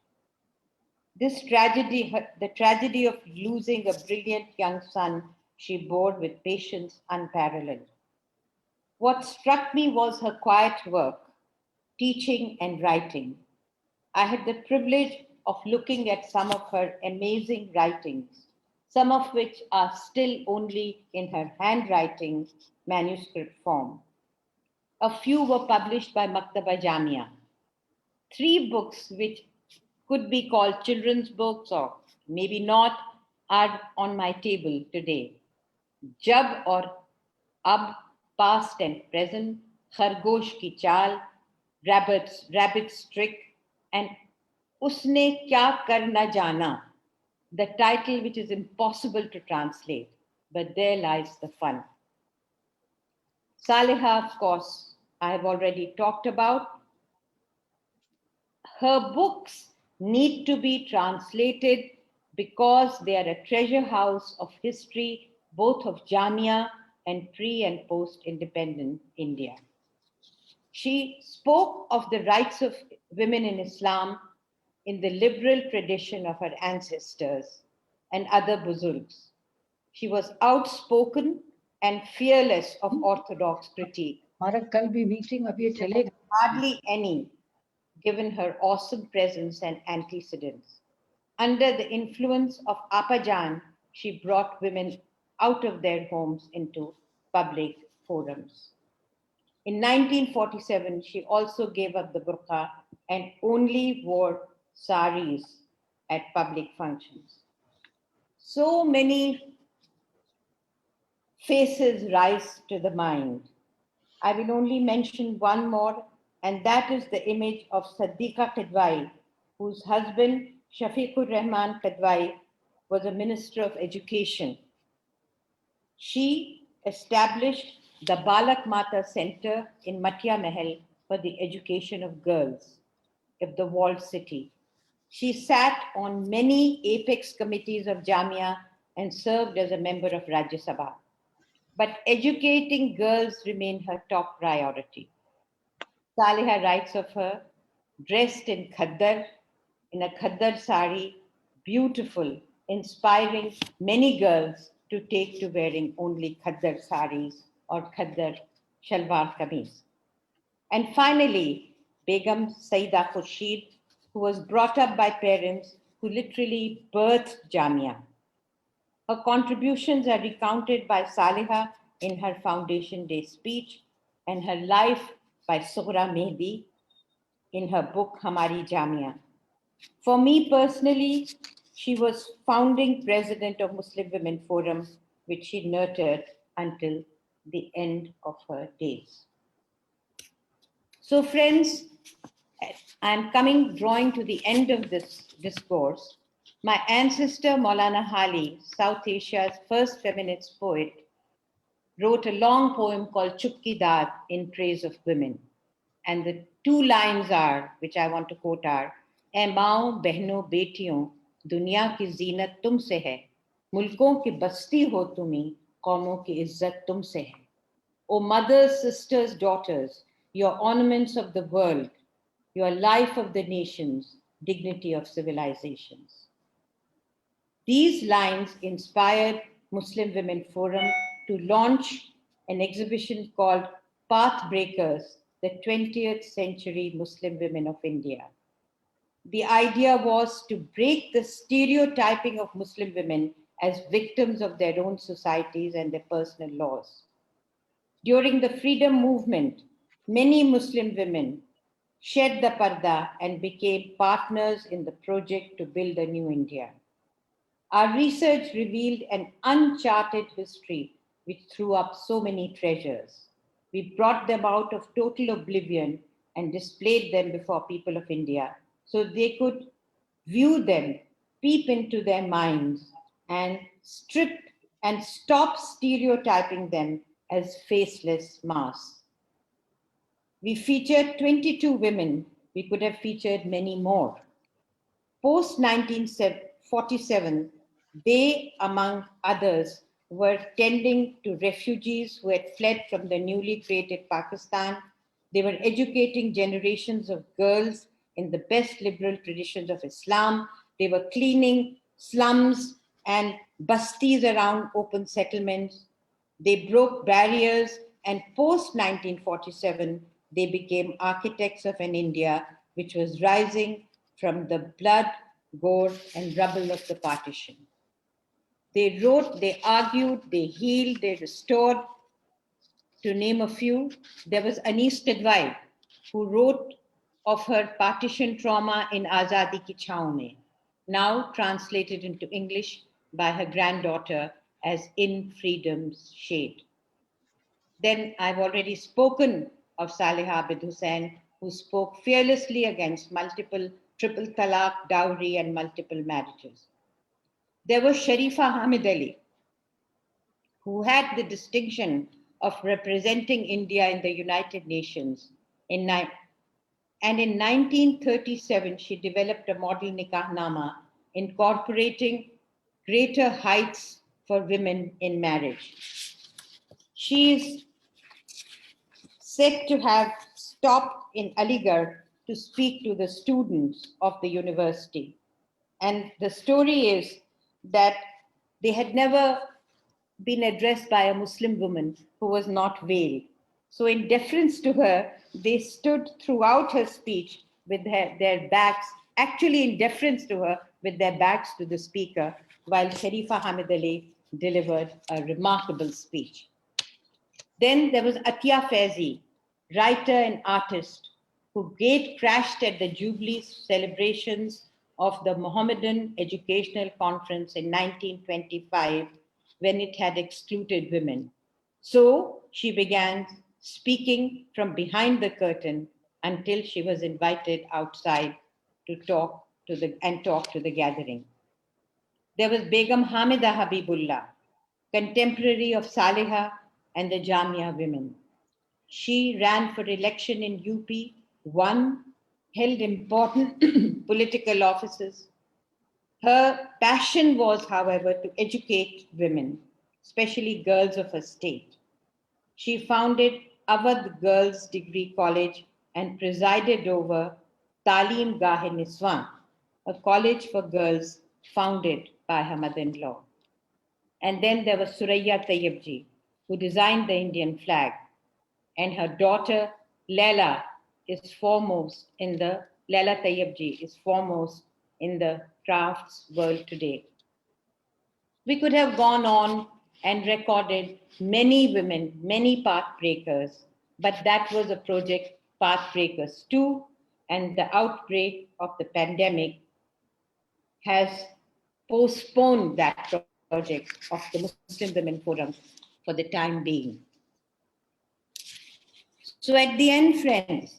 This tragedy, the tragedy of losing a brilliant young son, she bore with patience unparalleled. What struck me was her quiet work, teaching and writing. I had the privilege of looking at some of her amazing writings, some of which are still only in her handwriting manuscript form. A few were published by Maktaba Jamia. 3 books, which could be called children's books or maybe not, are on my table today. Jab or Ab, past and present, Khargosh ki Chal, Rabbit's Trick, and Usne Kya Kar Na Jana, the title which is impossible to translate, but there lies the fun. Saleha, of course, I have already talked about. Her books need to be translated because they are a treasure house of history, both of Jamia and pre and post independent India. She spoke of the rights of women in Islam in the liberal tradition of her ancestors and other buzurgs. She was outspoken and fearless of orthodox critique. Hardly any, given her awesome presence and antecedents. Under the influence of Apajan, she brought women out of their homes into public forums. In 1947, she also gave up the burqa and only wore saris at public functions. So many faces rise to the mind. I will only mention one more, and that is the image of Siddiqa Qidwai, whose husband, Shafiqur Rahman Qidwai, was a minister of education. She established the Balak Mata Center in Matia Mahal for the education of girls of the walled city. She sat on many apex committees of Jamia and served as a member of Rajya Sabha. But educating girls remained her top priority. Saleha writes of her, dressed in khaddar, in a khaddar sari, beautiful, inspiring many girls to take to wearing only khaddar saris or khaddar shalwar kameez. And finally, Begum Syeda Khurshid, who was brought up by parents who literally birthed Jamia. Her contributions are recounted by Saliha in her Foundation Day speech and her life by Sughra Mehdi in her book Hamari Jamia. For me personally, she was founding president of Muslim Women Forum, which she nurtured until the end of her days. So friends, I'm drawing to the end of this discourse. My ancestor, Maulana Hali, South Asia's first feminist poet, wrote a long poem called Chupki Daad in praise of women. And the two lines are, which I want to quote are, "Ae maओ, behno, betiyon, दुनिया की जीनत तुमसे है, मुल्कों की बस्ती हो तुम्ही, कौमों की इज्जत तुमसे है." O mothers, sisters, daughters, your ornaments of the world, your life of the nations, dignity of civilizations. These lines inspired Muslim Women Forum to launch an exhibition called Pathbreakers, the 20th Century Muslim Women of India. The idea was to break the stereotyping of Muslim women as victims of their own societies and their personal laws. During the freedom movement, many Muslim women shed the parda and became partners in the project to build a new India. Our research revealed an uncharted history which threw up so many treasures. We brought them out of total oblivion and displayed them before people of India so they could view them, peep into their minds, and stop stereotyping them as faceless masks. We featured 22 women. We could have featured many more. Post 1947, they, among others, were tending to refugees who had fled from the newly created Pakistan. They were educating generations of girls in the best liberal traditions of Islam. They were cleaning slums and bastis around open settlements. They broke barriers, and post 1947, they became architects of an India which was rising from the blood, gore, and rubble of the partition. They wrote, they argued, they healed, they restored. To name a few, there was Anis Tadwai, who wrote of her partition trauma in Azadi Ki Chhaon Mein, now translated into English by her granddaughter as In Freedom's Shade. Then I've already spoken of Saliha Abid Hussain, who spoke fearlessly against multiple triple talaq, dowry, and multiple marriages. There was Sharifa Hamid Ali, who had the distinction of representing India in the United Nations. And in 1937, she developed a model nikahnama incorporating greater heights for women in marriage. She is said to have stopped in Aligarh to speak to the students of the university. And the story is that they had never been addressed by a Muslim woman who was not veiled. So in deference to her, they stood throughout her speech with their backs, actually in deference to her, with their backs to the speaker, while Sharifa Hamid Ali delivered a remarkable speech. Then there was Atiyah Faizi, writer and artist, who gate crashed at the Jubilee celebrations of the Mohammedan Educational Conference in 1925 when it had excluded women. So she began speaking from behind the curtain until she was invited outside to talk to the gathering. There was Begum Hamida Habibullah, contemporary of Saliha and the Jamia women. She ran for election in UP, won, held important political offices. Her passion was, however, to educate women, especially girls of her state. She founded Awadh Girls Degree College and presided over Talim Gahe Niswan, a college for girls founded by her mother-in-law. And then there was Suraya Tayyibji, who designed the Indian flag. And her daughter, Laila Tayyibji is foremost in the crafts world today. We could have gone on and recorded many women, many pathbreakers, but that was a project, Pathbreakers 2, and the outbreak of the pandemic has postponed that project of the Muslim Women Forum for the time being. So at the end, friends,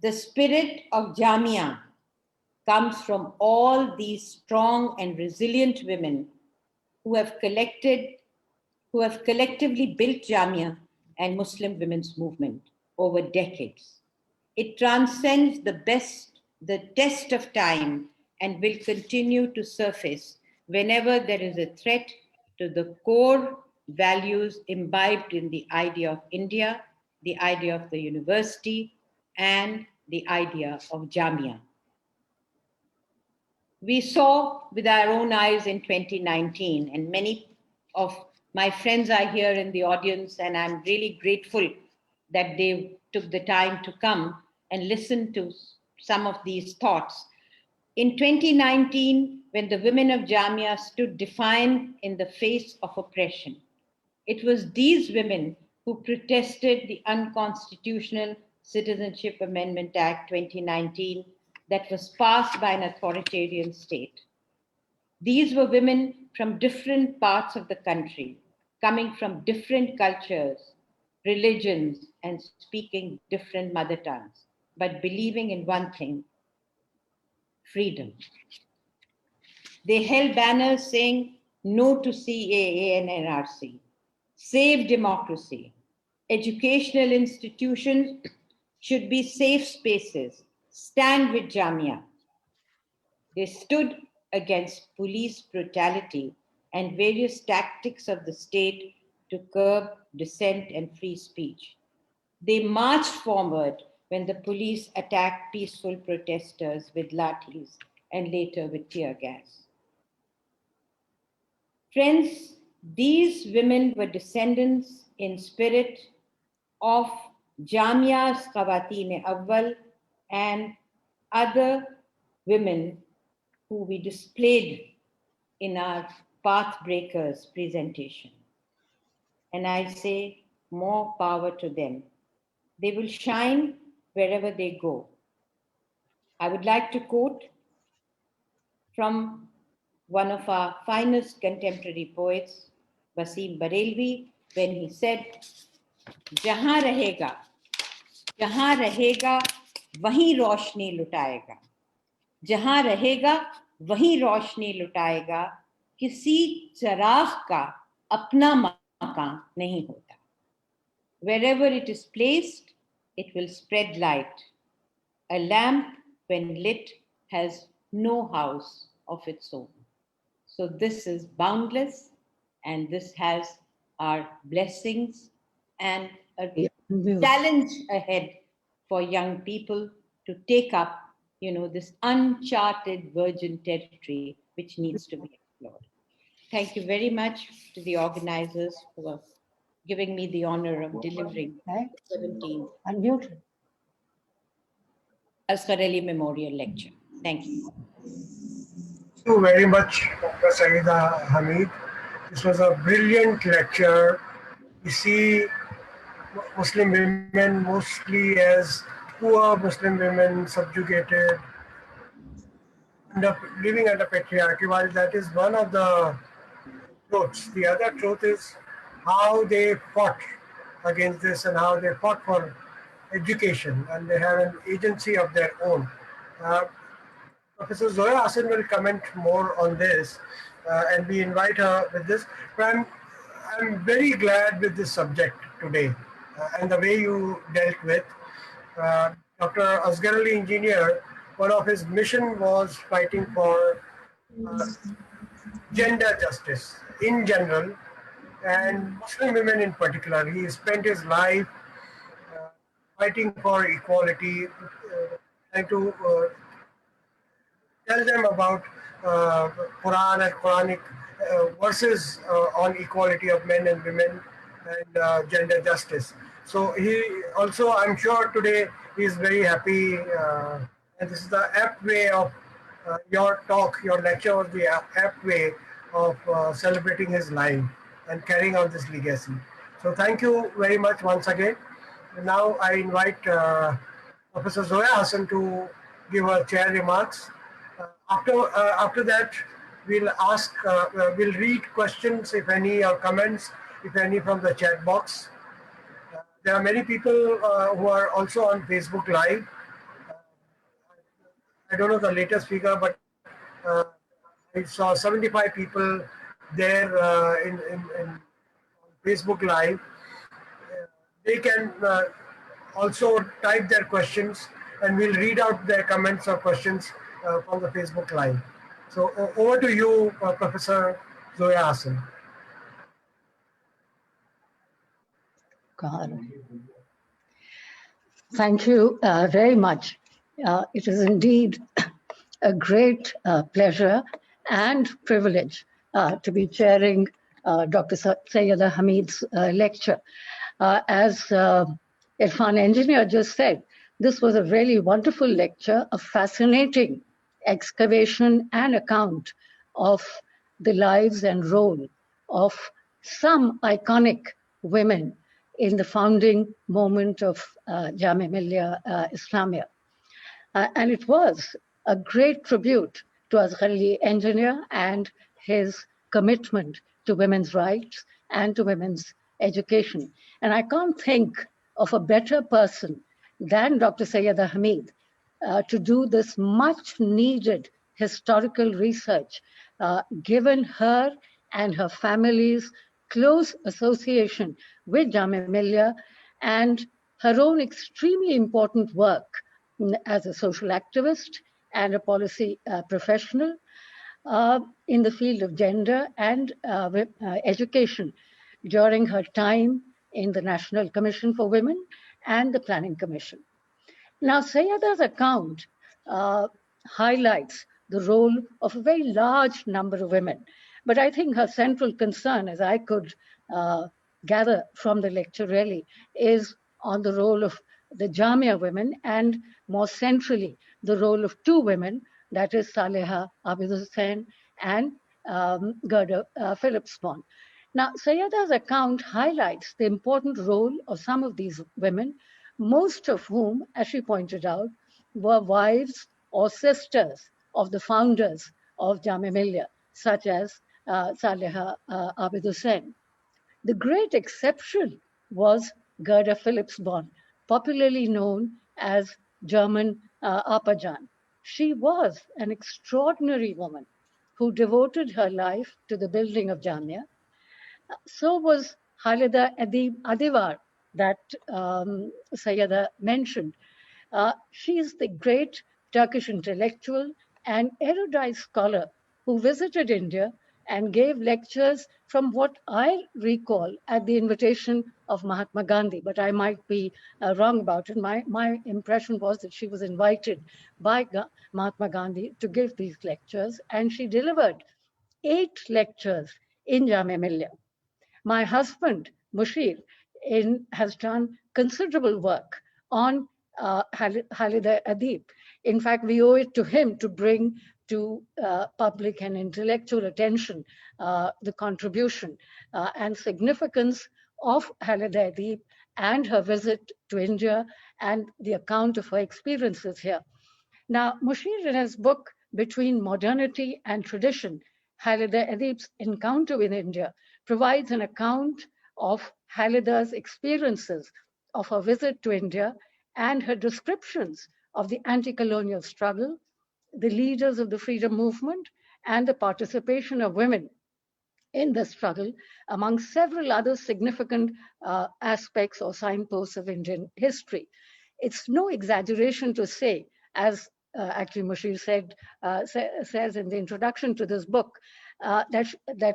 the spirit of Jamia comes from all these strong and resilient women who have collectively built Jamia and Muslim women's movement over decades. It transcends the test of time and will continue to surface whenever there is a threat to the core values imbibed in the idea of India, the idea of the university, and the idea of Jamia. We saw with our own eyes in 2019, and many of my friends are here in the audience, and I'm really grateful that they took the time to come and listen to some of these thoughts. In 2019, when the women of Jamia stood defiant in the face of oppression, it was these women who protested the unconstitutional Citizenship Amendment Act 2019 that was passed by an authoritarian state. These were women from different parts of the country, coming from different cultures, religions, and speaking different mother tongues, but believing in one thing: freedom. They held banners saying no to CAA and NRC, save democracy. Educational institutions should be safe spaces. Stand with Jamia. They stood against police brutality and various tactics of the state to curb dissent and free speech. They marched forward when the police attacked peaceful protesters with lathis and later with tear gas. Friends, these women were descendants in spirit of Jamia's Khwateen-E-Awwal and other women who we displayed in our Pathbreakers presentation. And I say, more power to them. They will shine wherever they go. I would like to quote from one of our finest contemporary poets, Wasim Barelvi, when he said, "Jahan rahega, wahi roshni lutaega. Jahan rahega, wahi roshni lutaega. Kisi chiragh ka apna makan nahi hota." Wherever it is placed, it will spread light. A lamp, when lit, has no house of its own. So this is boundless, and this has our blessings and a challenge ahead for young people to take up, this uncharted virgin territory which needs to be explored. Thank you very much to the organizers who are giving me the honor of delivering the 17th Asghar Ali Memorial Lecture. Thank you. Thank you very much, Dr. Syeda Hameed. This was a brilliant lecture. We see Muslim women mostly as poor Muslim women, subjugated, living under patriarchy, while that is one of the truths. The other truth is how they fought against this and how they fought for education, and they have an agency of their own. Professor Zoya Hasan will comment more on this, and we invite her with this. But I'm very glad with this subject today and the way you dealt with. Dr. Asghar Ali engineer, one of his mission was fighting for gender justice in general and Muslim women in particular. He spent his life fighting for equality, trying to tell them about Quran and Quranic verses on equality of men and women and gender justice. So he also, I'm sure today he is very happy, and this is the apt way of your talk, your lecture was the apt way of celebrating his life and carrying on this legacy. So thank you very much once again. Now I invite Professor Zoya Hasan to give her chair remarks. After that, we'll read questions, if any, or comments, if any, from the chat box. There are many people who are also on Facebook Live. I don't know the latest figure, but I saw 75 people there in Facebook Live. They can also type their questions, and we'll read out their comments or questions from the Facebook Live. So over to you, Professor Zoya Hasan. God. Thank you very much. It is indeed a great pleasure and privilege to be chairing Dr. Syeda Hameed's lecture. As Irfan Engineer just said, this was a really wonderful lecture, a fascinating excavation and account of the lives and role of some iconic women in the founding moment of Jamia Millia Islamia. And it was a great tribute to Asghar Engineer and his commitment to women's rights and to women's education. And I can't think of a better person than Dr. Syeda Hameed to do this much needed historical research, given her and her family's close association with Jamia Millia and her own extremely important work as a social activist and a policy professional in the field of gender and education during her time in the National Commission for Women and the Planning Commission. Now, Syada's account highlights the role of a very large number of women, but I think her central concern, as I could gather from the lecture really, is on the role of the Jamia women and more centrally the role of two women, that is Saleha Abid Hussain and Gerda Phillips-Bond. Now, Syada's account highlights the important role of some of these women, most of whom, as she pointed out, were wives or sisters of the founders of Jamia Millia, such as Saleha Abid Hussain. The great exception was Gerda Phillips-Bond, popularly known as German Apajan. She was an extraordinary woman who devoted her life to the building of Jamia. So was Khalida Adivar that Syeda mentioned. She is the great Turkish intellectual and erudite scholar who visited India and gave lectures from what I recall at the invitation of Mahatma Gandhi, but I might be wrong about it. My impression was that she was invited by Mahatma Gandhi to give these lectures, and she delivered 8 lectures in Jamia Millia. My husband, Mushir, has done considerable work on Khalida Adib. In fact, we owe it to him to bring to public and intellectual attention the contribution and significance of Khalida Adib and her visit to India and the account of her experiences here. Now, Mushir, in his book, Between Modernity and Tradition, Khalida Adib's Encounter with India, provides an account of Khalida's experiences of her visit to India and her descriptions of the anti-colonial struggle, the leaders of the freedom movement, and the participation of women in the struggle, among several other significant aspects or signposts of Indian history. It's no exaggeration to say, as actually Mushir says in the introduction to this book, that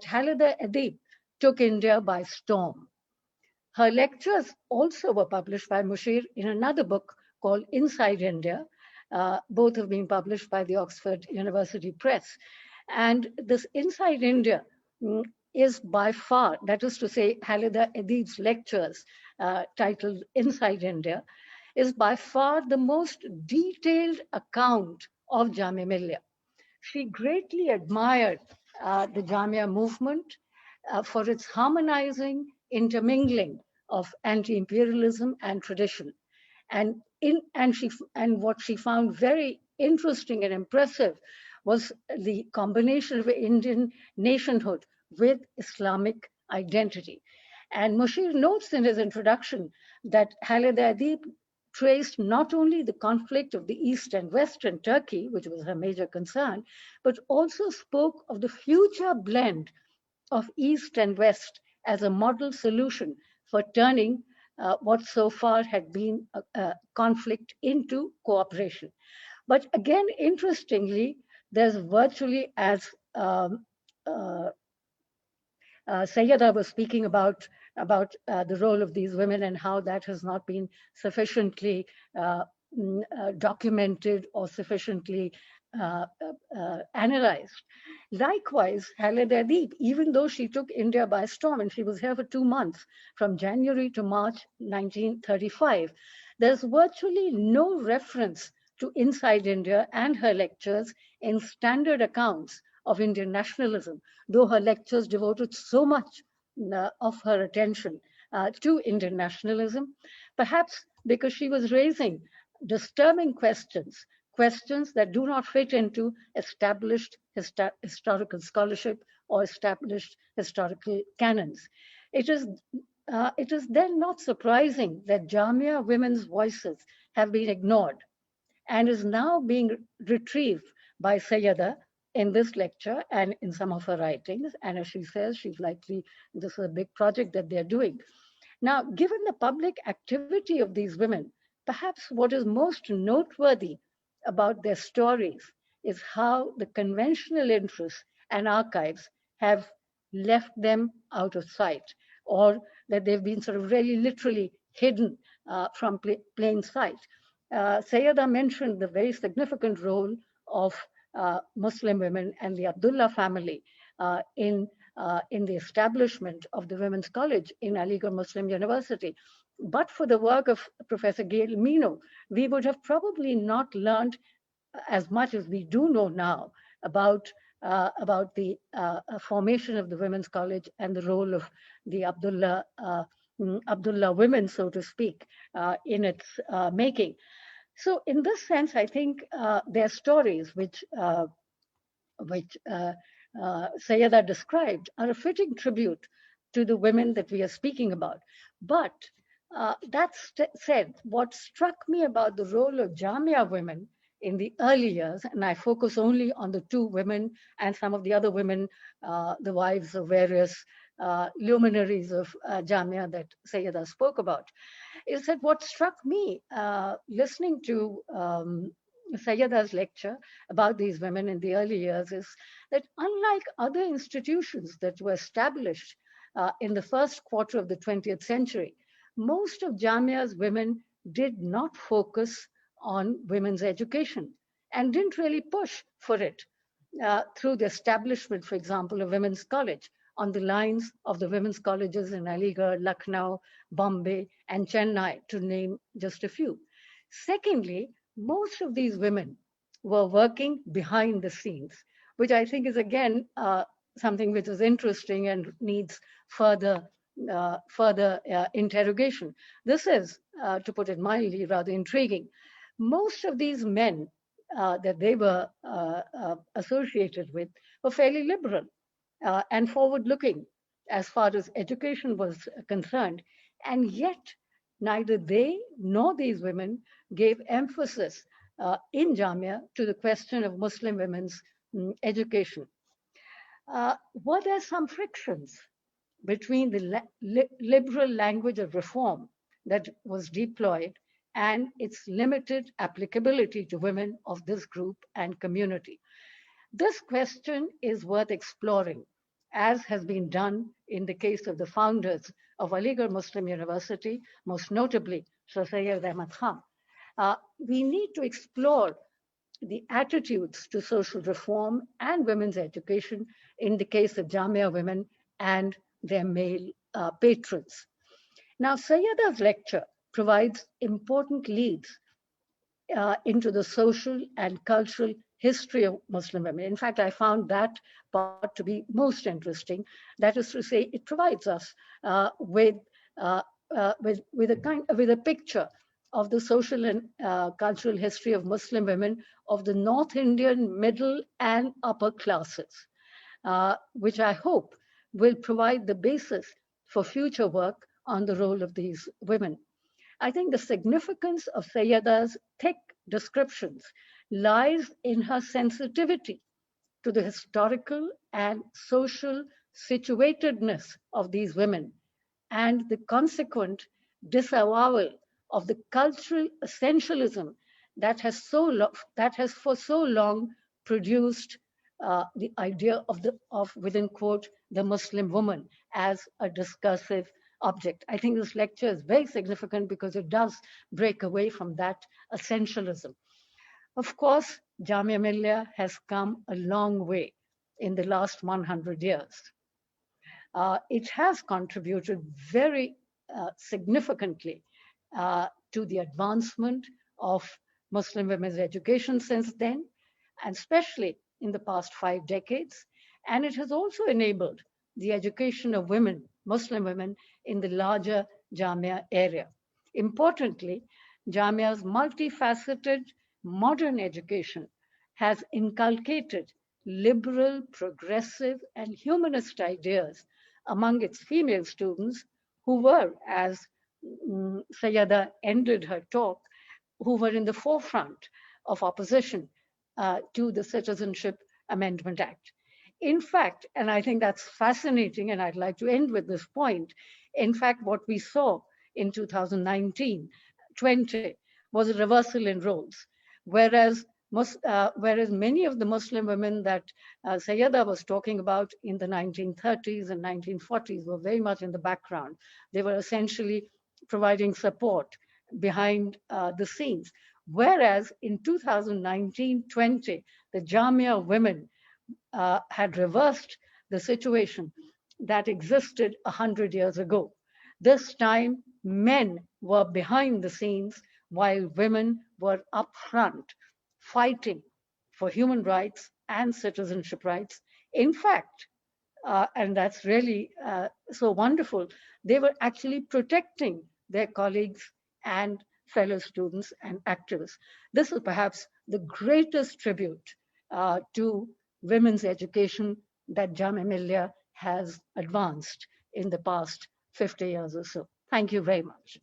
Khalida Adib took India by storm. Her lectures also were published by Mushir in another book called Inside India, Both have been published by the Oxford University Press. And this Inside India is by far, that is to say, Khalida Adib's lectures titled Inside India, is by far the most detailed account of Jamia Millia. She greatly admired the Jamia movement for its harmonizing intermingling of anti-imperialism and tradition. And what she found very interesting and impressive was the combination of Indian nationhood with Islamic identity. And Mushir notes in his introduction that Khalida Adib traced not only the conflict of the East and West in Turkey, which was her major concern, but also spoke of the future blend of East and West as a model solution for turning what so far had been a conflict into cooperation. But again, interestingly, there's virtually, as Syeda was speaking about the role of these women and how that has not been sufficiently documented or sufficiently analyzed. Likewise, Khalida Adib, even though she took India by storm and she was here for 2 months, from January to March 1935, there's virtually no reference to Inside India and her lectures in standard accounts of Indian nationalism, though her lectures devoted so much of her attention to Indian nationalism, perhaps because she was raising disturbing questions that do not fit into established historical scholarship or established historical canons. It is then not surprising that Jamia women's voices have been ignored and is now being retrieved by Syeda in this lecture and in some of her writings. And as she says, this is a big project that they're doing. Now, given the public activity of these women, perhaps what is most noteworthy about their stories is how the conventional interests and archives have left them out of sight, or that they've been sort of really literally hidden from plain sight. Syeda mentioned the very significant role of Muslim women and the Abdullah family in the establishment of the Women's College in Aligarh Muslim University. But for the work of Professor Gail Mino, we would have probably not learned as much as we do know now about the formation of the Women's College and the role of the Abdullah women, so to speak, in its making. So in this sense, I think their stories, which Syeda described, are a fitting tribute to the women that we are speaking about. But that said, what struck me about the role of Jamia women in the early years, and I focus only on the 2 women and some of the other women, the wives of various luminaries of Jamia that Syeda spoke about, is that what struck me listening to Syeda's lecture about these women in the early years is that unlike other institutions that were established in the first quarter of the 20th century, most of Jamia's women did not focus on women's education and didn't really push for it through the establishment, for example, of Women's College on the lines of the women's colleges in Aligarh, Lucknow, Bombay, and Chennai, to name just a few. Secondly, most of these women were working behind the scenes, which I think is again something which is interesting and needs further interrogation. This is, to put it mildly, rather intriguing. Most of these men that they were associated with were fairly liberal and forward-looking as far as education was concerned, and yet neither they nor these women gave emphasis in Jamia to the question of Muslim women's education. Were there some frictions between the liberal language of reform that was deployed and its limited applicability to women of this group and community? This question is worth exploring, as has been done in the case of the founders of Aligarh Muslim University, most notably Sir Syed Ahmad Khan. we need to explore the attitudes to social reform and women's education in the case of Jamia women and their male patrons. Now, Sayyeda's lecture provides important leads into the social and cultural history of Muslim women. In fact, I found that part to be most interesting. That is to say, it provides us uh, with a picture of the social and cultural history of Muslim women of the North Indian middle and upper classes, which I hope will provide the basis for future work on the role of these women. I think the significance of Sayyeda's thick descriptions lies in her sensitivity to the historical and social situatedness of these women and the consequent disavowal of the cultural essentialism that has for so long produced the idea of within quote the Muslim woman as a discursive object. I think this lecture is very significant because it does break away from that essentialism. Of course, Jamia Millia has come a long way in the last 100 years. It has contributed very significantly to the advancement of Muslim women's education since then, and especially in the past 5 decades. And it has also enabled the education of women, Muslim women, in the larger Jamia area. Importantly, Jamia's multifaceted modern education has inculcated liberal, progressive, and humanist ideas among its female students who were, as Syeda ended her talk, who were in the forefront of opposition to the Citizenship Amendment Act. In fact, and I think that's fascinating, and I'd like to end with this point, in fact, what we saw in 2019-20 was a reversal in roles, whereas many of the Muslim women that Syeda was talking about in the 1930s and 1940s were very much in the background. They were essentially providing support behind the scenes. Whereas in 2019-20, the Jamia women had reversed the situation that existed 100 years ago. This time, men were behind the scenes while women were up front, fighting for human rights and citizenship rights. In fact, and that's really so wonderful, they were actually protecting their colleagues and fellow students and activists. This is perhaps the greatest tribute to women's education that Jamia Millia has advanced in the past 50 years or so. Thank you very much.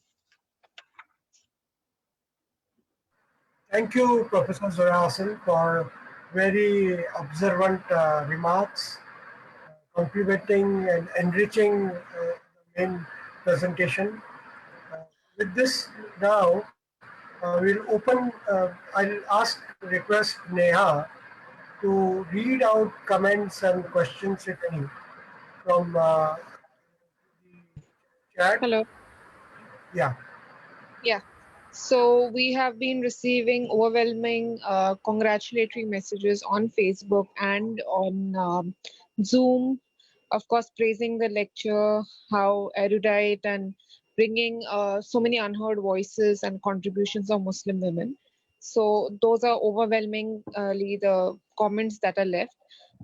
Thank you, Professor Zoya Hasan, for very observant remarks, contributing and enriching the main presentation. With this now, we'll open, I'll request Neha to read out comments and questions, if any, from the chat. Hello. Yeah. Yeah. So we have been receiving overwhelming congratulatory messages on Facebook and on Zoom, of course, praising the lecture, how erudite and bringing so many unheard voices and contributions of Muslim women. So those are overwhelmingly the comments that are left.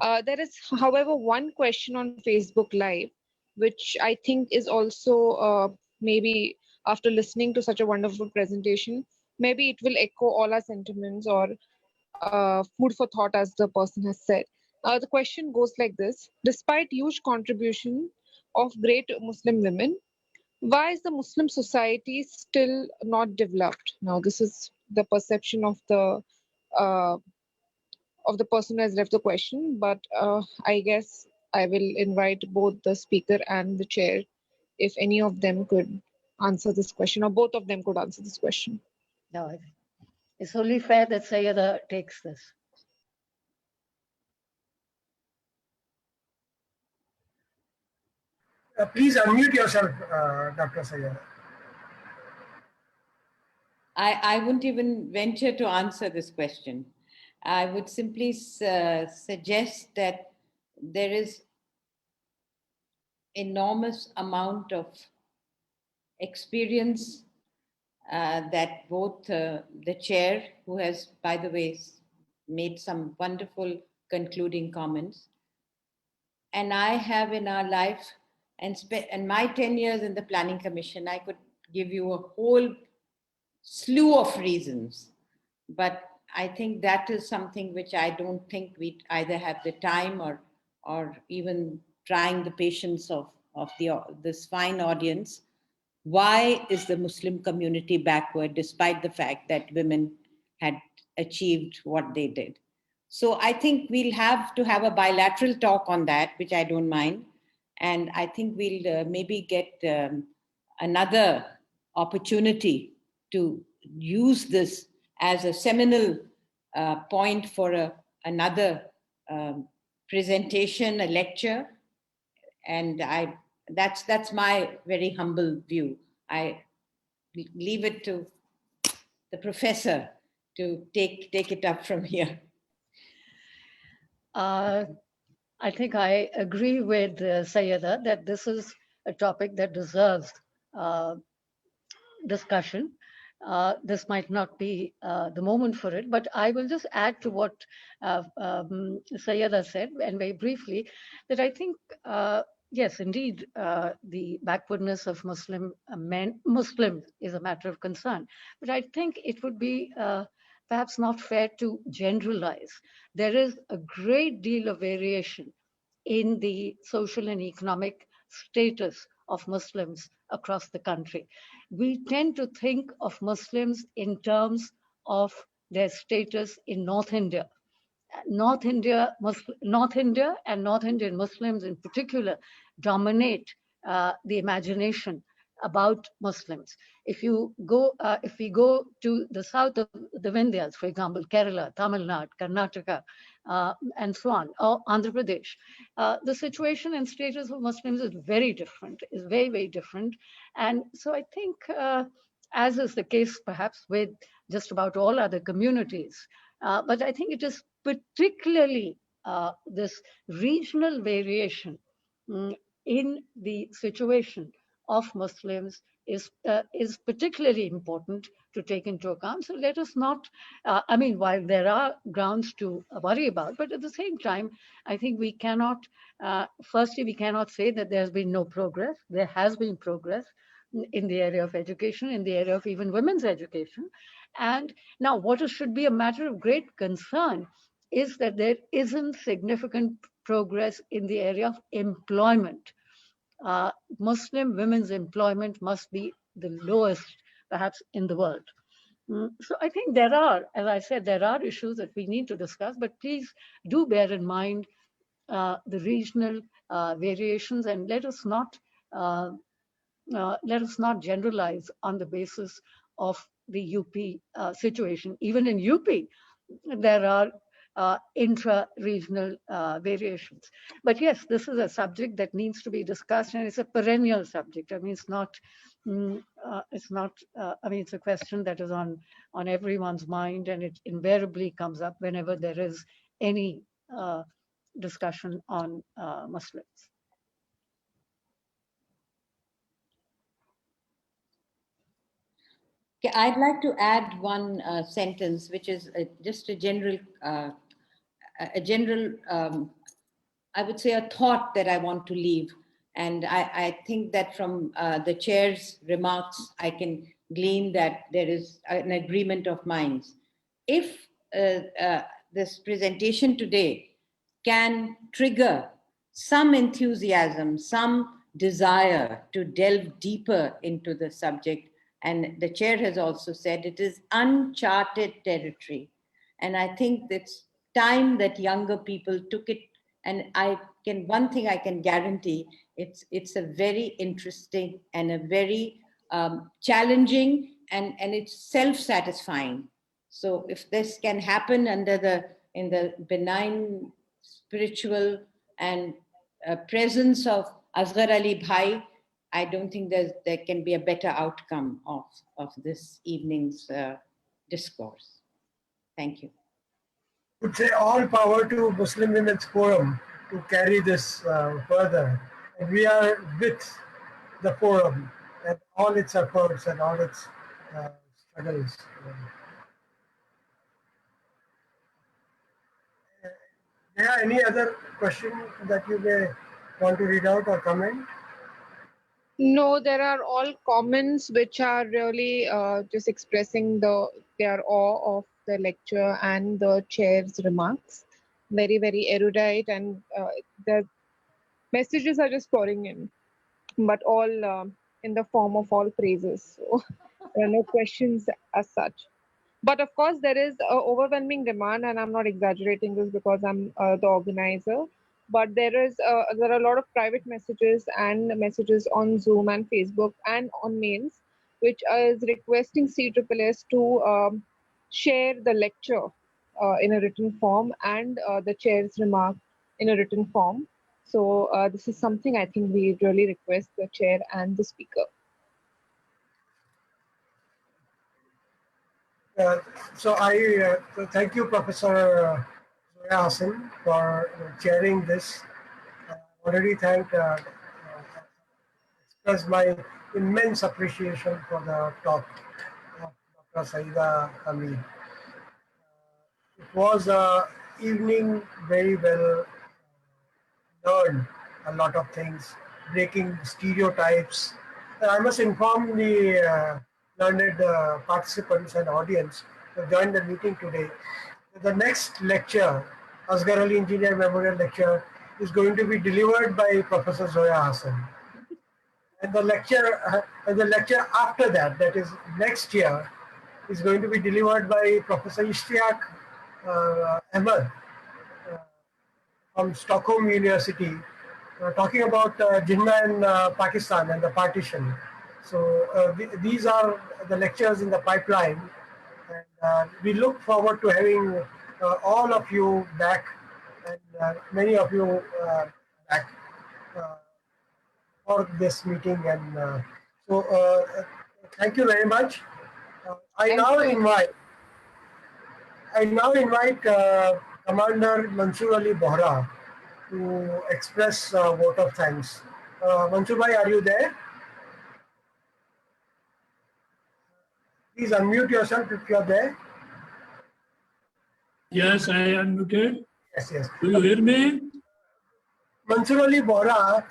There is, however, one question on Facebook Live, which I think is also maybe after listening to such a wonderful presentation, maybe it will echo all our sentiments or food for thought, as the person has said. The question goes like this: despite huge contribution of great Muslim women, why is the Muslim society still not developed? Now, this is the perception of the person who has left the question, but I guess I will invite both the speaker and the chair if any of them could answer this question, or both of them could answer this question. No, it's only fair that Syeda takes this. Please unmute yourself, Dr. Syeda. I wouldn't even venture to answer this question. I would simply suggest that there is enormous amount of experience that both the chair, who has, by the way, made some wonderful concluding comments, and I have in our life, and my 10 years in the Planning Commission, I could give you a whole slew of reasons. But I think that is something which I don't think we either have the time or even trying the patience of this fine audience. Why is the Muslim community backward despite the fact that women had achieved what they did? So I think we'll have to have a bilateral talk on that, which I don't mind. And I think we'll maybe get another opportunity to use this as a seminal point for another presentation, a lecture. And that's my very humble view. I leave it to the professor to take it up from here. I think I agree with Syeda that this is a topic that deserves discussion. This might not be the moment for it, but I will just add to what Syeda said, and very briefly, that I think, yes, indeed, the backwardness of Muslims is a matter of concern. But I think it would be perhaps not fair to generalize. There is a great deal of variation in the social and economic status of Muslims across the country. We tend to think of Muslims in terms of their status in North India. North India and North Indian Muslims in particular dominate the imagination about Muslims. If we go to the south of the Vindhyas, for example, Kerala, Tamil Nadu, Karnataka, and so on, or Andhra Pradesh, the situation and status of Muslims is very different, is very, very different. And so I think, as is the case perhaps with just about all other communities, but I think it is particularly this regional variation in the situation of Muslims is particularly important to take into account. So let us not, I mean, while there are grounds to worry about, but at the same time, I think we cannot, firstly, we cannot say that there's been no progress. There has been progress in the area of education, in the area of even women's education. And now what should be a matter of great concern is that there isn't significant progress in the area of employment. Muslim women's employment must be the lowest, perhaps, in the world. So I think there are, as I said, there are issues that we need to discuss, but please do bear in mind the regional variations, and let us not generalize on the basis of the UP situation. Even in UP, there are intra-regional variations. But yes, this is a subject that needs to be discussed, and it's a perennial subject. I mean, it's not. I mean, it's a question that is on everyone's mind, and it invariably comes up whenever there is any discussion on Muslims. Okay, I'd like to add one sentence, which is just a general, I would say, a thought that I want to leave. And I think that from the chair's remarks, I can glean that there is an agreement of minds. If this presentation today can trigger some enthusiasm, some desire to delve deeper into the subject, and the chair has also said it is uncharted territory. And I think it's time that younger people took it. And one thing I can guarantee, it's a very interesting and a very challenging, and it's self-satisfying. So if this can happen in the benign spiritual and presence of Asghar Ali Bhai, I don't think there can be a better outcome of this evening's discourse. Thank you. I would say all power to Muslim Women's Forum to carry this further. And we are with the forum and all its efforts and all its struggles. Yeah, any other question that you may want to read out or comment? No, there are all comments which are really just expressing their awe of the lecture and the chair's remarks. Very, very erudite, and the messages are just pouring in, but all in the form of all praises. So there are no questions as such. But of course, there is an overwhelming demand, and I'm not exaggerating this because I'm the organizer. But there are a lot of private messages and messages on Zoom and Facebook and on mails, which is requesting CSSS to share the lecture in a written form and the chair's remark in a written form. So this is something I think we really request the chair and the speaker. So I thank you, Professor Zoya Hasan, for chairing this. Already express my immense appreciation for the talk of Dr. Syeda Hameed. It was an evening very well learned a lot of things, breaking stereotypes. I must inform the learned participants and audience who joined the meeting today. The next lecture, Asghar Ali Engineer Memorial Lecture, is going to be delivered by Professor Zoya Hasan. And the lecture after that, that is next year, is going to be delivered by Professor Ishtiyaq Ahmed from Stockholm University, talking about Jinnah in Pakistan and the partition. So these are the lectures in the pipeline, and we look forward to having all of you back, and many of you back for this meeting. And thank you very much. I now invite Commander Mansoor Ali Bohra to express a vote of thanks. Mansoor bhai, are you there? Please unmute yourself if you are there. Yes, I am muted. Yes. Do you hear me? Mansoor Ali Bohra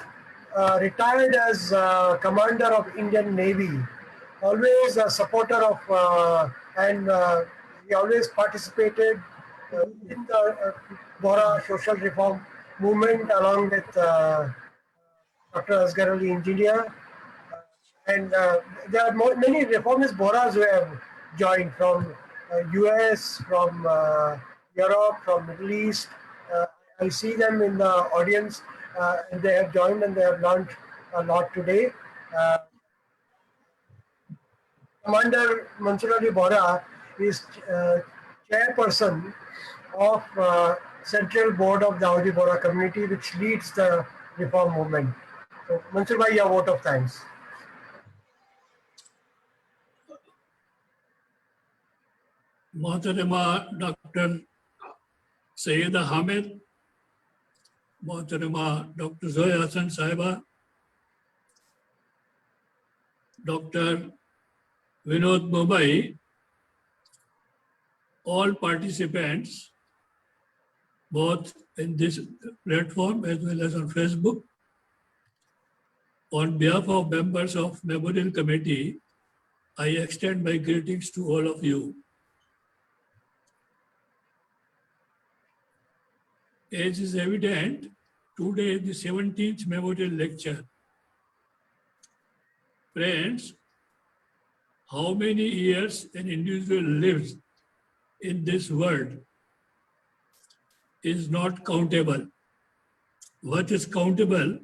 retired as Commander of Indian Navy, always a supporter of and he always participated in the Bohra social reform movement along with Dr. Asghar Ali Engineer. And there are many reformist Bohras who have joined from US, from Europe, from Middle East. I see them in the audience, and they have joined and they have learned a lot today. Commander Mansoor Ali Bohra is chairperson of Central Board of the Dawoodi Bohra Community, which leads the reform movement. So, Mansoor bhai, your vote of thanks. Mohtarama Dr. Syeda Hameed, Mohtarama Dr. Zoya Hasan Sahiba, Dr. Vinod Mumbai, all participants, both in this platform as well as on Facebook. On behalf of members of Memorial Committee, I extend my greetings to all of you. As is evident, today is the 17th Memorial Lecture. Friends, how many years an individual lives in this world is not countable. What is countable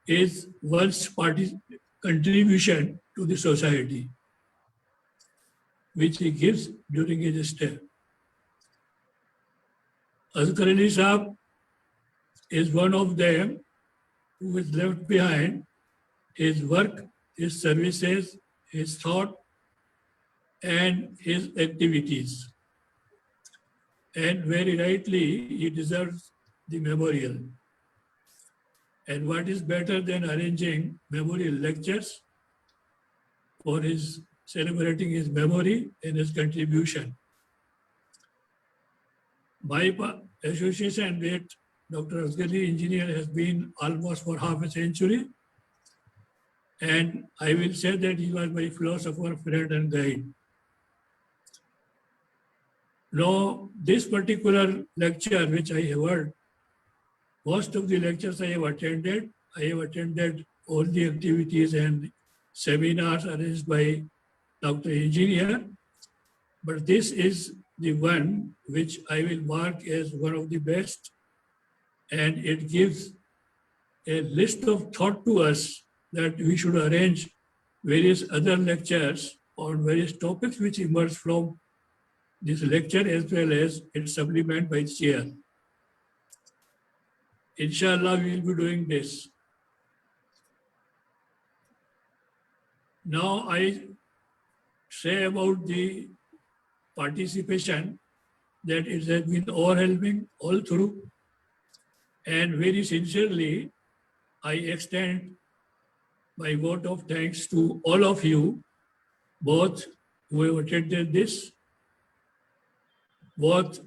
is one's contribution to the society, which he gives during his stay. Asghar Ali Sahab is one of them who is left behind his work, his services, his thought, and his activities. And very rightly, he deserves the memorial. And what is better than arranging memorial lectures for his celebrating his memory and his contribution? My association with Dr. Asghar engineer has been almost for half a century. And I will say that he was my philosopher, friend, and guide. Now, this particular lecture which I have heard, most of the lectures I have attended all the activities and seminars arranged by Dr. Engineer, but this is the one which I will mark as one of the best, and it gives a list of thought to us that we should arrange various other lectures on various topics which emerge from this lecture as well as its supplement by chair. Inshallah, we will be doing this. Now I say about the participation that it has been overwhelming all through, and very sincerely I extend my vote of thanks to all of you, both who have attended this, both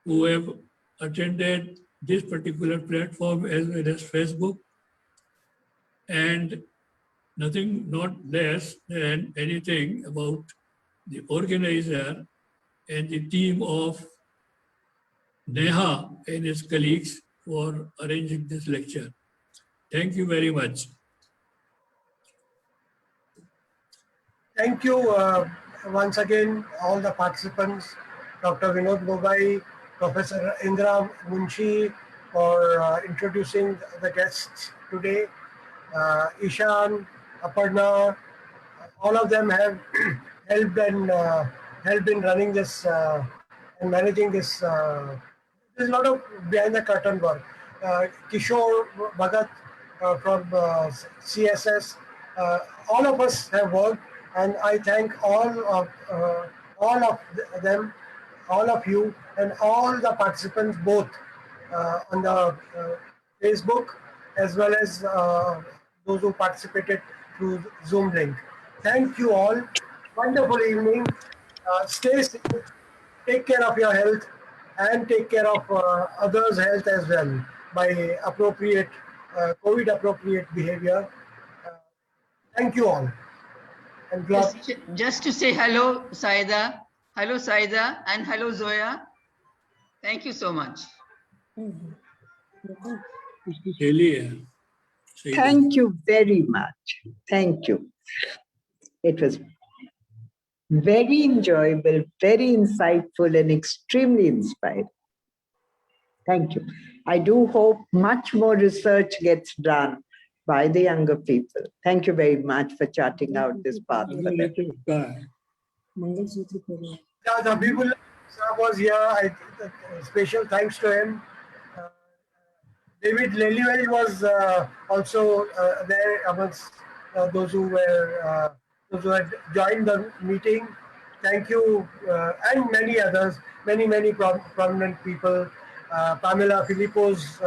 who have attended this particular platform as well as Facebook, and nothing not less than anything about the organizer and the team of Neha and his colleagues for arranging this lecture. Thank you very much. Thank you once again, all the participants, Dr. Vinod Bobai, Professor Indra Munshi, for introducing the guests today. Ishan, Aparna, all of them have helped in running this and managing this. There's a lot of behind the curtain work. Kishore Bhagat from CSS, all of us have worked, and I thank all of them, all of you, and all the participants, both on the Facebook as well as those who participated through Zoom link. Thank you all. Wonderful evening. Stay safe. Take care of your health and take care of others' health as well by appropriate, COVID appropriate behavior. Thank you all. And just to say hello, Syeda. Hello, Syeda, and hello, Zoya. Thank you so much. Thank you very much. Thank you. It was very enjoyable, very insightful, and extremely inspiring. Thank you. I do hope much more research gets done by the younger people. Thank you very much for charting out this path for them. Habibullah was here. Special thanks to him. David Leliwell was also there amongst those who had joined the meeting. Thank you, and many others, many prominent people. Pamela Philippos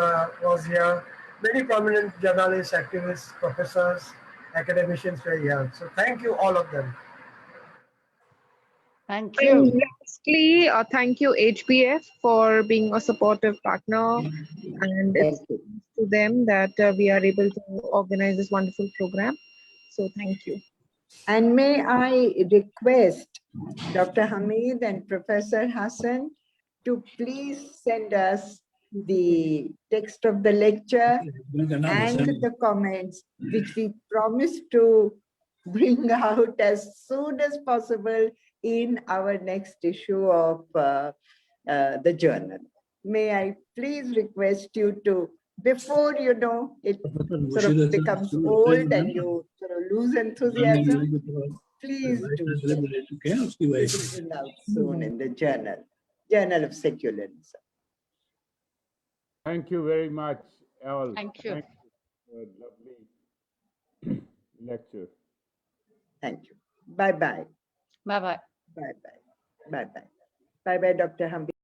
was here. Many prominent journalists, activists, professors, academicians were here. So thank you, all of them. Thank you. And lastly, thank you HBF for being a supportive partner, and it's to them that we are able to organize this wonderful program. So thank you. And may I request Dr. Hameed and Professor Hasan to please send us the text of the lecture and the comments, which we promise to bring out as soon as possible in our next issue of the journal. May I please request you to, before it sort of becomes old and you sort of lose enthusiasm, please do so. It will be out soon in the Journal of Secularism. Thank you very much, all. Thank you. Lovely lecture. Thank you. Bye-bye. Bye-bye. Bye-bye. Bye-bye. Bye-bye, Dr. Hameed.